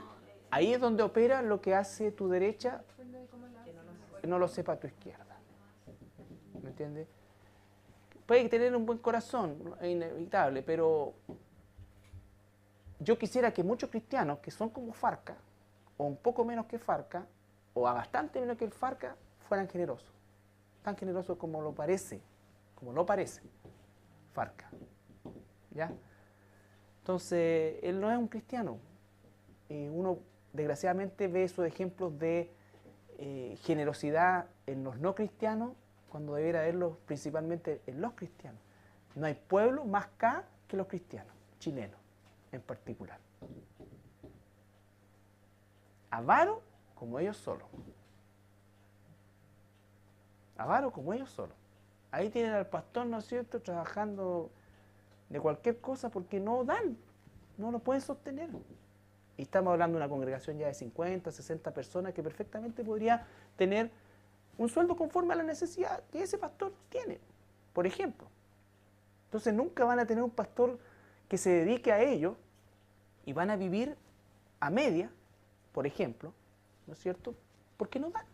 S1: ahí es donde opera lo que hace tu derecha, que no lo sepa tu izquierda. ¿Me entiendes? Puede tener un buen corazón, es inevitable, pero yo quisiera que muchos cristianos que son como Farca, o un poco menos que Farca, o a bastante menos que el Farca, fueran generosos. Tan generosos como lo parece, como no parece Farca. ¿Ya? Entonces, él no es un cristiano. Uno, desgraciadamente, ve esos ejemplos de generosidad en los no cristianos, cuando debiera verlos principalmente en los cristianos. No hay pueblo más acá que los cristianos, chilenos en particular. Avaro como ellos solos. Avaro como ellos solos. Ahí tienen al pastor, ¿no es cierto?, trabajando de cualquier cosa porque no dan, no lo pueden sostener. Y estamos hablando de una congregación ya de 50, 60 personas que perfectamente podría tener un sueldo conforme a la necesidad que ese pastor tiene, por ejemplo. Entonces nunca van a tener un pastor que se dedique a ello y van a vivir a media, por ejemplo, ¿no es cierto?, porque no dan.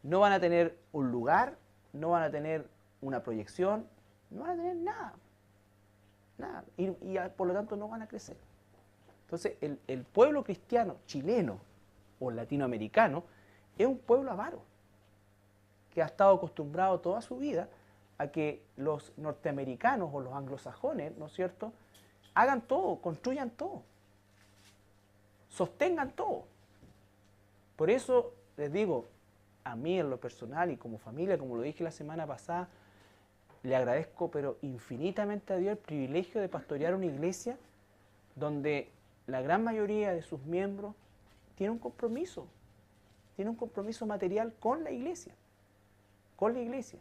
S1: No van a tener un lugar, no van a tener una proyección, no van a tener nada. Nada. Y por lo tanto no van a crecer. Entonces el pueblo cristiano chileno o latinoamericano es un pueblo avaro, que ha estado acostumbrado toda su vida a que los norteamericanos o los anglosajones, ¿no es cierto?, hagan todo, construyan todo, sostengan todo. Por eso les digo, a mí en lo personal y como familia, como lo dije la semana pasada, le agradezco pero infinitamente a Dios el privilegio de pastorear una iglesia donde la gran mayoría de sus miembros tiene un compromiso material con la iglesia. Con la iglesia.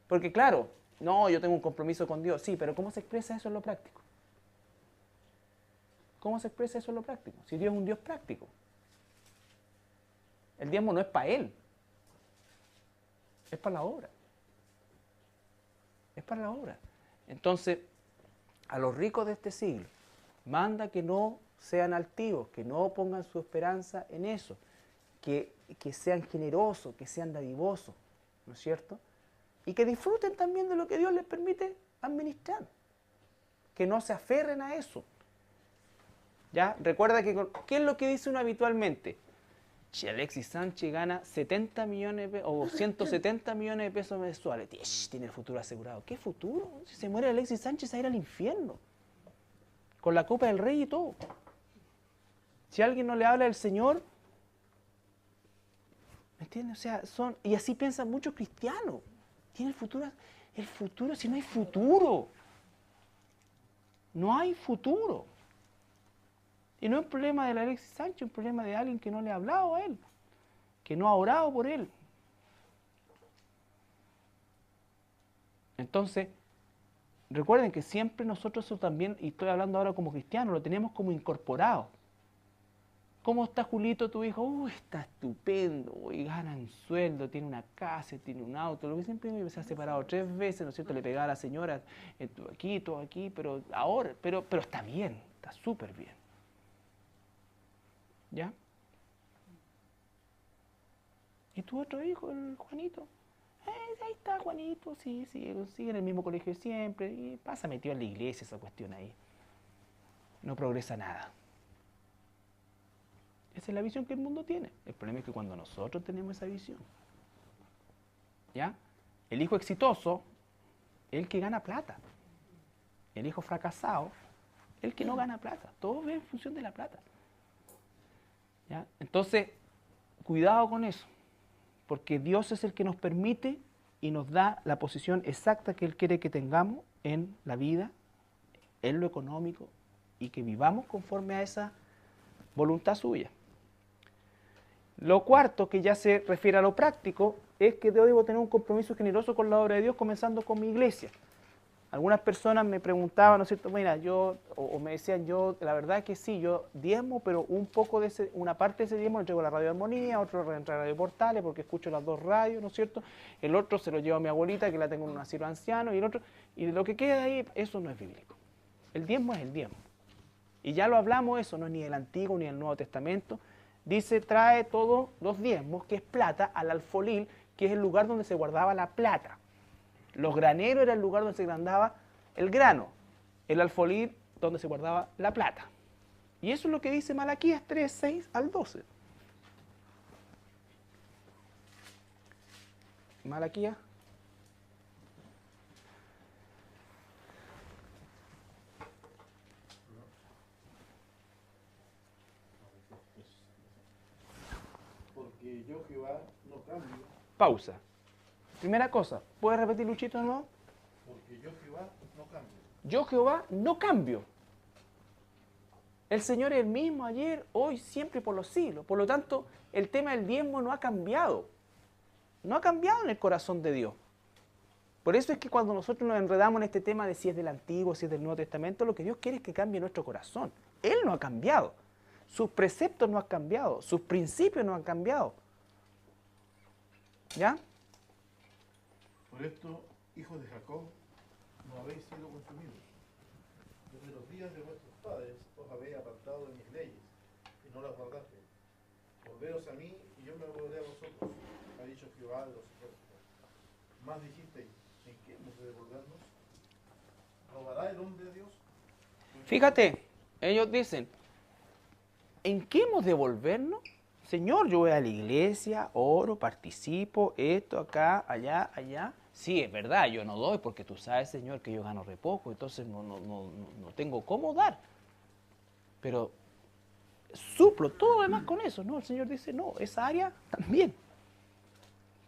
S1: Porque claro, no, yo tengo un compromiso con Dios, sí, pero ¿cómo se expresa eso en lo práctico? ¿Cómo se expresa eso en lo práctico? Si Dios es un Dios práctico. El diezmo no es para Él, Es para la obra. Es para la obra. Entonces, a los ricos de este siglo, manda que no sean altivos, que no pongan su esperanza en eso, que sean generosos, que sean dadivosos, ¿no es cierto? Y que disfruten también de lo que Dios les permite administrar, que no se aferren a eso. ¿Ya? Recuerda que, ¿qué es lo que dice uno habitualmente? Si Alexis Sánchez gana 70 millones o 170 millones de pesos mensuales, tiene el futuro asegurado. ¿Qué futuro? Si se muere Alexis Sánchez, a ir al infierno, con la copa del rey y todo. Si alguien no le habla del Señor, ¿me entiendes? O sea, y así piensan muchos cristianos. Tiene el futuro, si no hay futuro. No hay futuro. Y no es un problema de Alexis Sánchez, es un problema de alguien que no le ha hablado a él, que no ha orado por él. Entonces, recuerden que siempre nosotros eso también, y estoy hablando ahora como cristiano, lo tenemos como incorporado. ¿Cómo está Julito, tu hijo? Está estupendo, gana un sueldo, tiene una casa, tiene un auto, lo que siempre se ha separado 3 veces, ¿no es cierto? Le pegaba a la señora, todo aquí, pero ahora, pero está bien, está súper bien. ¿Ya? ¿Y tu otro hijo, el Juanito? Ahí está Juanito, sí, sigue en el mismo colegio de siempre, y pasa metido en la iglesia esa cuestión ahí. No progresa nada. Esa es la visión que el mundo tiene. El problema es que cuando nosotros tenemos esa visión, ¿ya? El hijo exitoso, el que gana plata. El hijo fracasado, el que no gana plata. Todo es en función de la plata. ¿Ya? Entonces, cuidado con eso, porque Dios es el que nos permite y nos da la posición exacta que Él quiere que tengamos en la vida, en lo económico, y que vivamos conforme a esa voluntad suya. Lo cuarto, que ya se refiere a lo práctico, es que yo debo tener un compromiso generoso con la obra de Dios, comenzando con mi iglesia. Algunas personas me preguntaban, ¿no es cierto? Mira, o me decían, la verdad que sí, yo diezmo, pero una parte de ese diezmo lo entrego a la Radio Armonía, otro lo entrego a Radio Portales, porque escucho las 2 radios, ¿no es cierto? El otro se lo llevo a mi abuelita, que la tengo en un asilo anciano, y de lo que queda ahí, eso no es bíblico. El diezmo es el diezmo. Y ya lo hablamos, eso no es ni del Antiguo ni del Nuevo Testamento. Dice, trae todos los diezmos, que es plata, al alfolil, que es el lugar donde se guardaba la plata. Los graneros era el lugar donde se guardaba el grano. El alfolil, donde se guardaba la plata. Y eso es lo que dice Malaquías 3, 6 al 12. Malaquías.
S6: Porque yo, Jehová, no cambio.
S1: Pausa. Primera cosa, ¿puedes repetir, Luchito, no?
S6: Porque yo, Jehová, no cambio.
S1: Yo, Jehová, no cambio. El Señor es el mismo ayer, hoy, siempre y por los siglos. Por lo tanto, el tema del diezmo no ha cambiado. No ha cambiado en el corazón de Dios. Por eso es que cuando nosotros nos enredamos en este tema de si es del Antiguo, si es del Nuevo Testamento, lo que Dios quiere es que cambie nuestro corazón. Él no ha cambiado. Sus preceptos no han cambiado. Sus principios no han cambiado. ¿Ya?
S6: Por esto, hijos de Jacob, no habéis sido consumidos. Desde los días de vuestros padres os habéis apartado de mis leyes, y no las guardasteis. Volveos a mí, y yo me volveré a vosotros, ha dicho Jehová de los ejércitos. Más dijisteis, ¿en qué hemos de devolvernos? ¿Robará el hombre a Dios?
S1: Fíjate, ellos dicen, ¿en qué hemos de devolvernos? Señor, yo voy a la iglesia, oro, participo, esto, acá, allá, allá. Sí, es verdad, yo no doy porque tú sabes, Señor, que yo gano re poco, entonces no tengo cómo dar. Pero suplo todo lo demás con eso. No, el Señor dice, no, esa área también.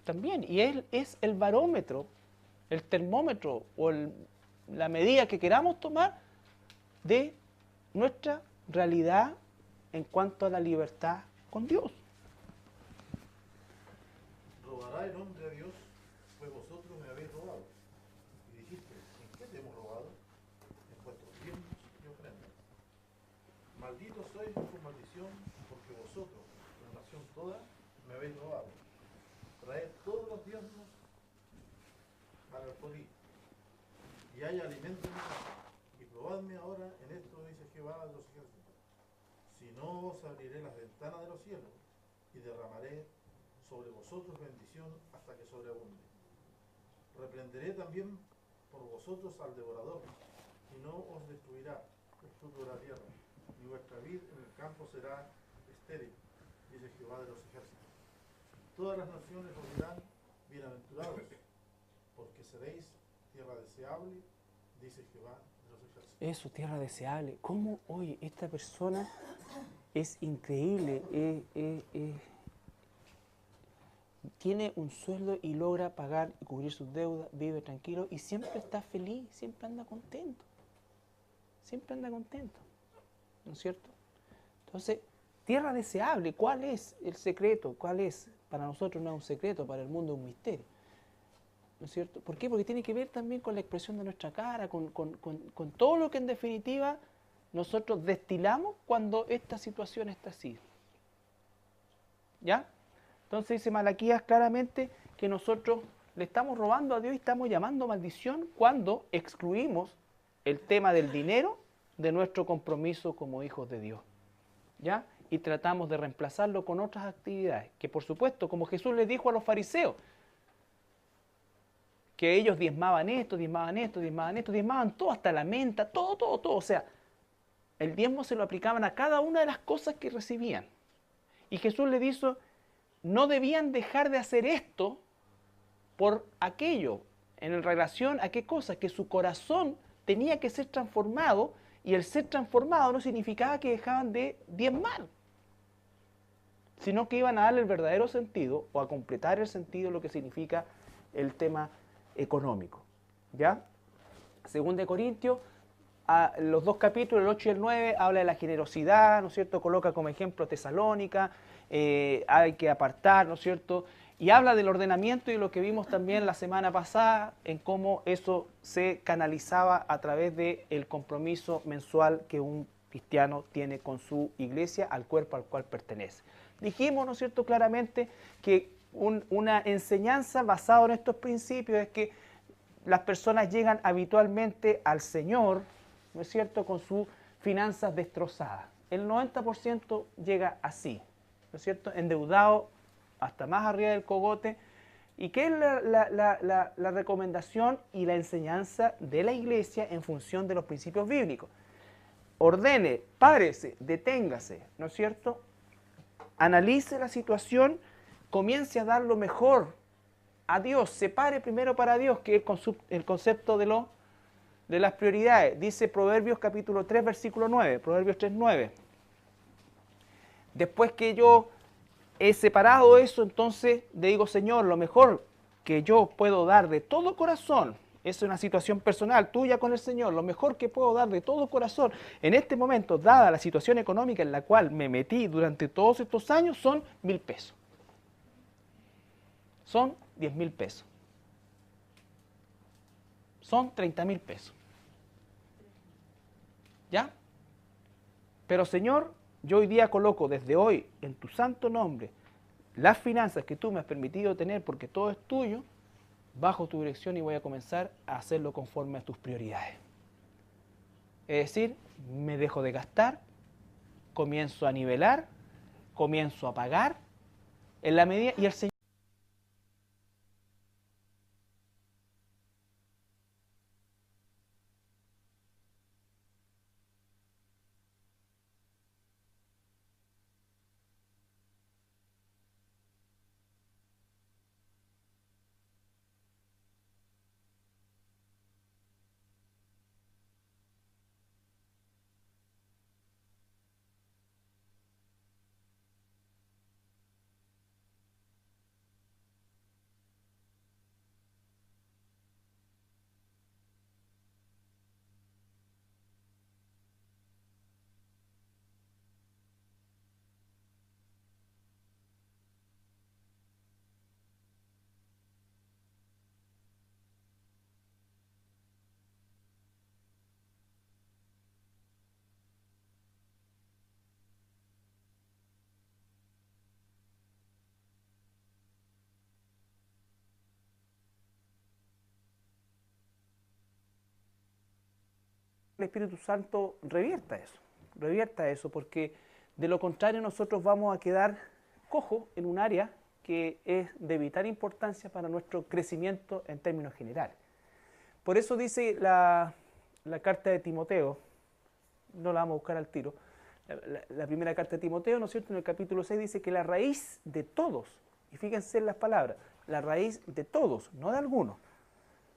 S1: También. Y Él es el barómetro, el termómetro o la medida que queramos tomar de nuestra realidad en cuanto a la libertad con Dios.
S6: ¿Robará el hombre a Dios? Pues vosotros me habéis robado. Y dijiste, ¿en qué te hemos robado? En vuestros diezmos y ofrendas. Malditos sois con maldición, porque vosotros, la nación toda, me habéis robado. Traed todos los diezmos Alforí, y hay alimento en mi casa. Y probadme ahora en esto, dice Jehová de los ejércitos. Si no, os abriré las ventanas de los cielos y derramaré sobre vosotros bendición hasta que sobreabunde. Reprenderé también por vosotros al devorador, y no os destruirá el fruto de la tierra, ni vuestra vid en el campo será estéril, dice Jehová de los ejércitos. Todas las naciones os dirán, bienaventurados, porque seréis tierra deseable, dice Jehová de los ejércitos.
S1: Eso, tierra deseable. ¿Cómo hoy esta persona es increíble? Tiene un sueldo y logra pagar y cubrir sus deudas, vive tranquilo y siempre está feliz, siempre anda contento. Siempre anda contento, ¿no es cierto? Entonces, tierra deseable, ¿cuál es el secreto? ¿Cuál es? Para nosotros no es un secreto, para el mundo es un misterio, ¿no es cierto? ¿Por qué? Porque tiene que ver también con la expresión de nuestra cara, con todo lo que en definitiva nosotros destilamos cuando esta situación está así. ¿Ya? Entonces dice Malaquías claramente que nosotros le estamos robando a Dios y estamos llamando maldición cuando excluimos el tema del dinero de nuestro compromiso como hijos de Dios. ¿Ya? Y tratamos de reemplazarlo con otras actividades, que por supuesto, como Jesús les dijo a los fariseos, que ellos diezmaban esto, diezmaban todo, hasta la menta, todo. O sea, el diezmo se lo aplicaban a cada una de las cosas que recibían. Y Jesús les dijo, no debían dejar de hacer esto por aquello, en relación a qué cosa, que su corazón tenía que ser transformado, y el ser transformado no significaba que dejaban de diezmar, sino que iban a darle el verdadero sentido o a completar el sentido de lo que significa el tema económico. ¿Ya? Según de Corintios, los dos capítulos, el 8 y el 9, habla de la generosidad, ¿no es cierto? Coloca como ejemplo Tesalónica, hay que apartar, ¿no es cierto? Y habla del ordenamiento y lo que vimos también la semana pasada, en cómo eso se canalizaba a través del compromiso mensual que un cristiano tiene con su iglesia, al cuerpo al cual pertenece. Dijimos, ¿no es cierto?, claramente que una enseñanza basada en estos principios es que las personas llegan habitualmente al Señor, ¿no es cierto?, con sus finanzas destrozadas. El 90% llega así, ¿no es cierto?, endeudado hasta más arriba del cogote. ¿Y qué es la recomendación y la enseñanza de la iglesia en función de los principios bíblicos? Ordene, párese, deténgase, ¿no es cierto?, analice la situación, comience a dar lo mejor a Dios, se pare primero para Dios, que es el concepto de las prioridades. Dice Proverbios capítulo 3, versículo 9, Proverbios 3, 9. Después que yo he separado eso, entonces le digo, Señor, lo mejor que yo puedo dar de todo corazón, es una situación personal tuya con el Señor, lo mejor que puedo dar de todo corazón en este momento, dada la situación económica en la cual me metí durante todos estos años, son 1.000 pesos. Son 10.000 pesos. Son 30.000 pesos. ¿Ya? Pero Señor, yo hoy día coloco desde hoy en tu santo nombre las finanzas que tú me has permitido tener, porque todo es tuyo, bajo tu dirección, y voy a comenzar a hacerlo conforme a tus prioridades. Es decir, me dejo de gastar, comienzo a nivelar, comienzo a pagar en la medida, y el Señor el Espíritu Santo revierta eso, porque de lo contrario nosotros vamos a quedar cojos en un área que es de vital importancia para nuestro crecimiento en términos generales. Por eso dice la carta de Timoteo, no la vamos a buscar al tiro, la primera carta de Timoteo, ¿no es cierto?, en el capítulo 6 dice que la raíz de todos, y fíjense en las palabras, la raíz de todos, no de algunos,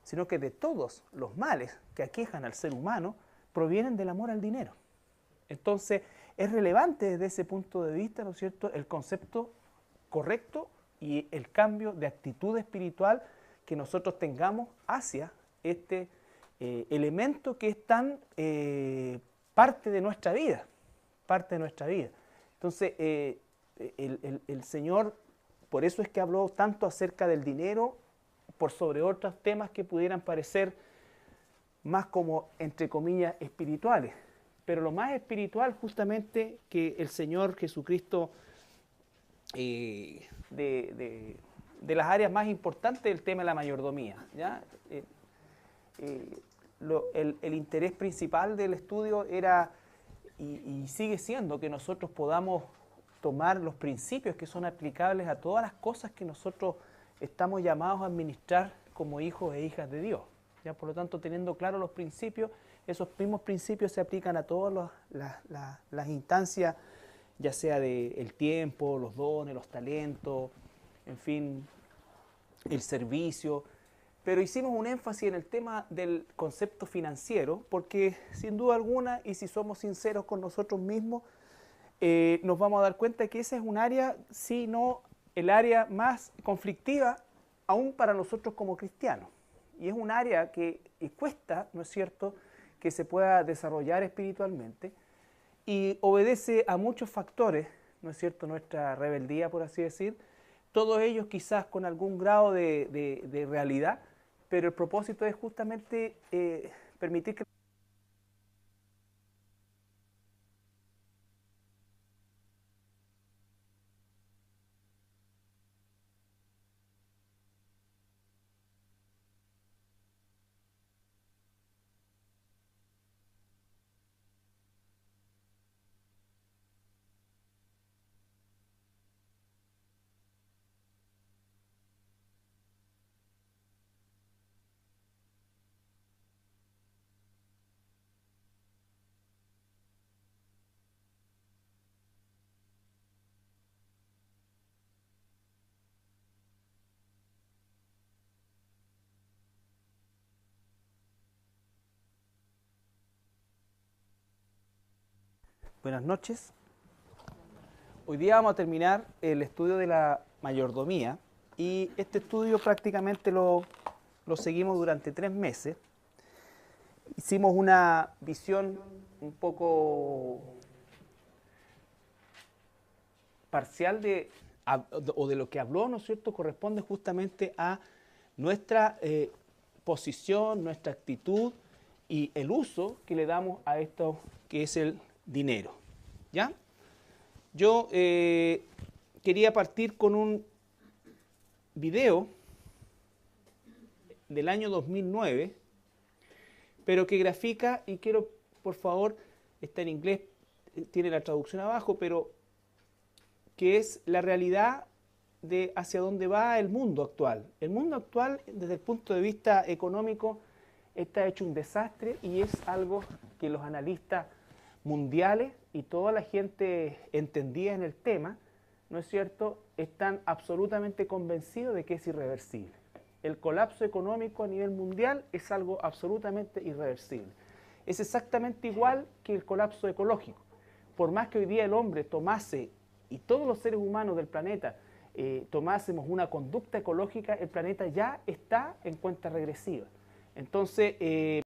S1: sino que de todos los males que aquejan al ser humano provienen del amor al dinero. Entonces, es relevante desde ese punto de vista, ¿no es cierto?, el concepto correcto y el cambio de actitud espiritual que nosotros tengamos hacia este elemento que es tan parte de nuestra vida. Entonces, el Señor, por eso es que habló tanto acerca del dinero, por sobre otros temas que pudieran parecer más como, entre comillas, espirituales. Pero lo más espiritual justamente que el Señor Jesucristo, de las áreas más importantes del tema de la mayordomía, ¿ya? El interés principal del estudio era y sigue siendo que nosotros podamos tomar los principios que son aplicables a todas las cosas que nosotros estamos llamados a administrar como hijos e hijas de Dios. ¿Ya? Por lo tanto, teniendo claros los principios, esos mismos principios se aplican a todas las instancias, ya sea del tiempo, los dones, los talentos, en fin, el servicio. Pero hicimos un énfasis en el tema del concepto financiero, porque sin duda alguna, y si somos sinceros con nosotros mismos, nos vamos a dar cuenta que esa es un área, si no el área más conflictiva, aún para nosotros como cristianos. Y es un área que cuesta, ¿no es cierto?, que se pueda desarrollar espiritualmente, y obedece a muchos factores, ¿no es cierto?, nuestra rebeldía, por así decir, todos ellos quizás con algún grado de realidad, pero el propósito es justamente permitir que Buenas noches. Hoy día vamos a terminar el estudio de la mayordomía y este estudio prácticamente lo seguimos durante 3 meses. Hicimos una visión un poco parcial de lo que habló, ¿no es cierto?, corresponde justamente a nuestra posición, nuestra actitud y el uso que le damos a esto que es el dinero, ¿ya? Yo quería partir con un video del año 2009, pero que grafica, y quiero, por favor, está en inglés, tiene la traducción abajo, pero que es la realidad de hacia dónde va el mundo actual. El mundo actual, desde el punto de vista económico, está hecho un desastre y es algo que los analistas mundiales y toda la gente entendida en el tema, ¿no es cierto?, están absolutamente convencidos de que es irreversible. El colapso económico a nivel mundial es algo absolutamente irreversible. Es exactamente igual que el colapso ecológico. Por más que hoy día el hombre tomase, y todos los seres humanos del planeta, tomásemos una conducta ecológica, el planeta ya está en cuenta regresiva. Entonces,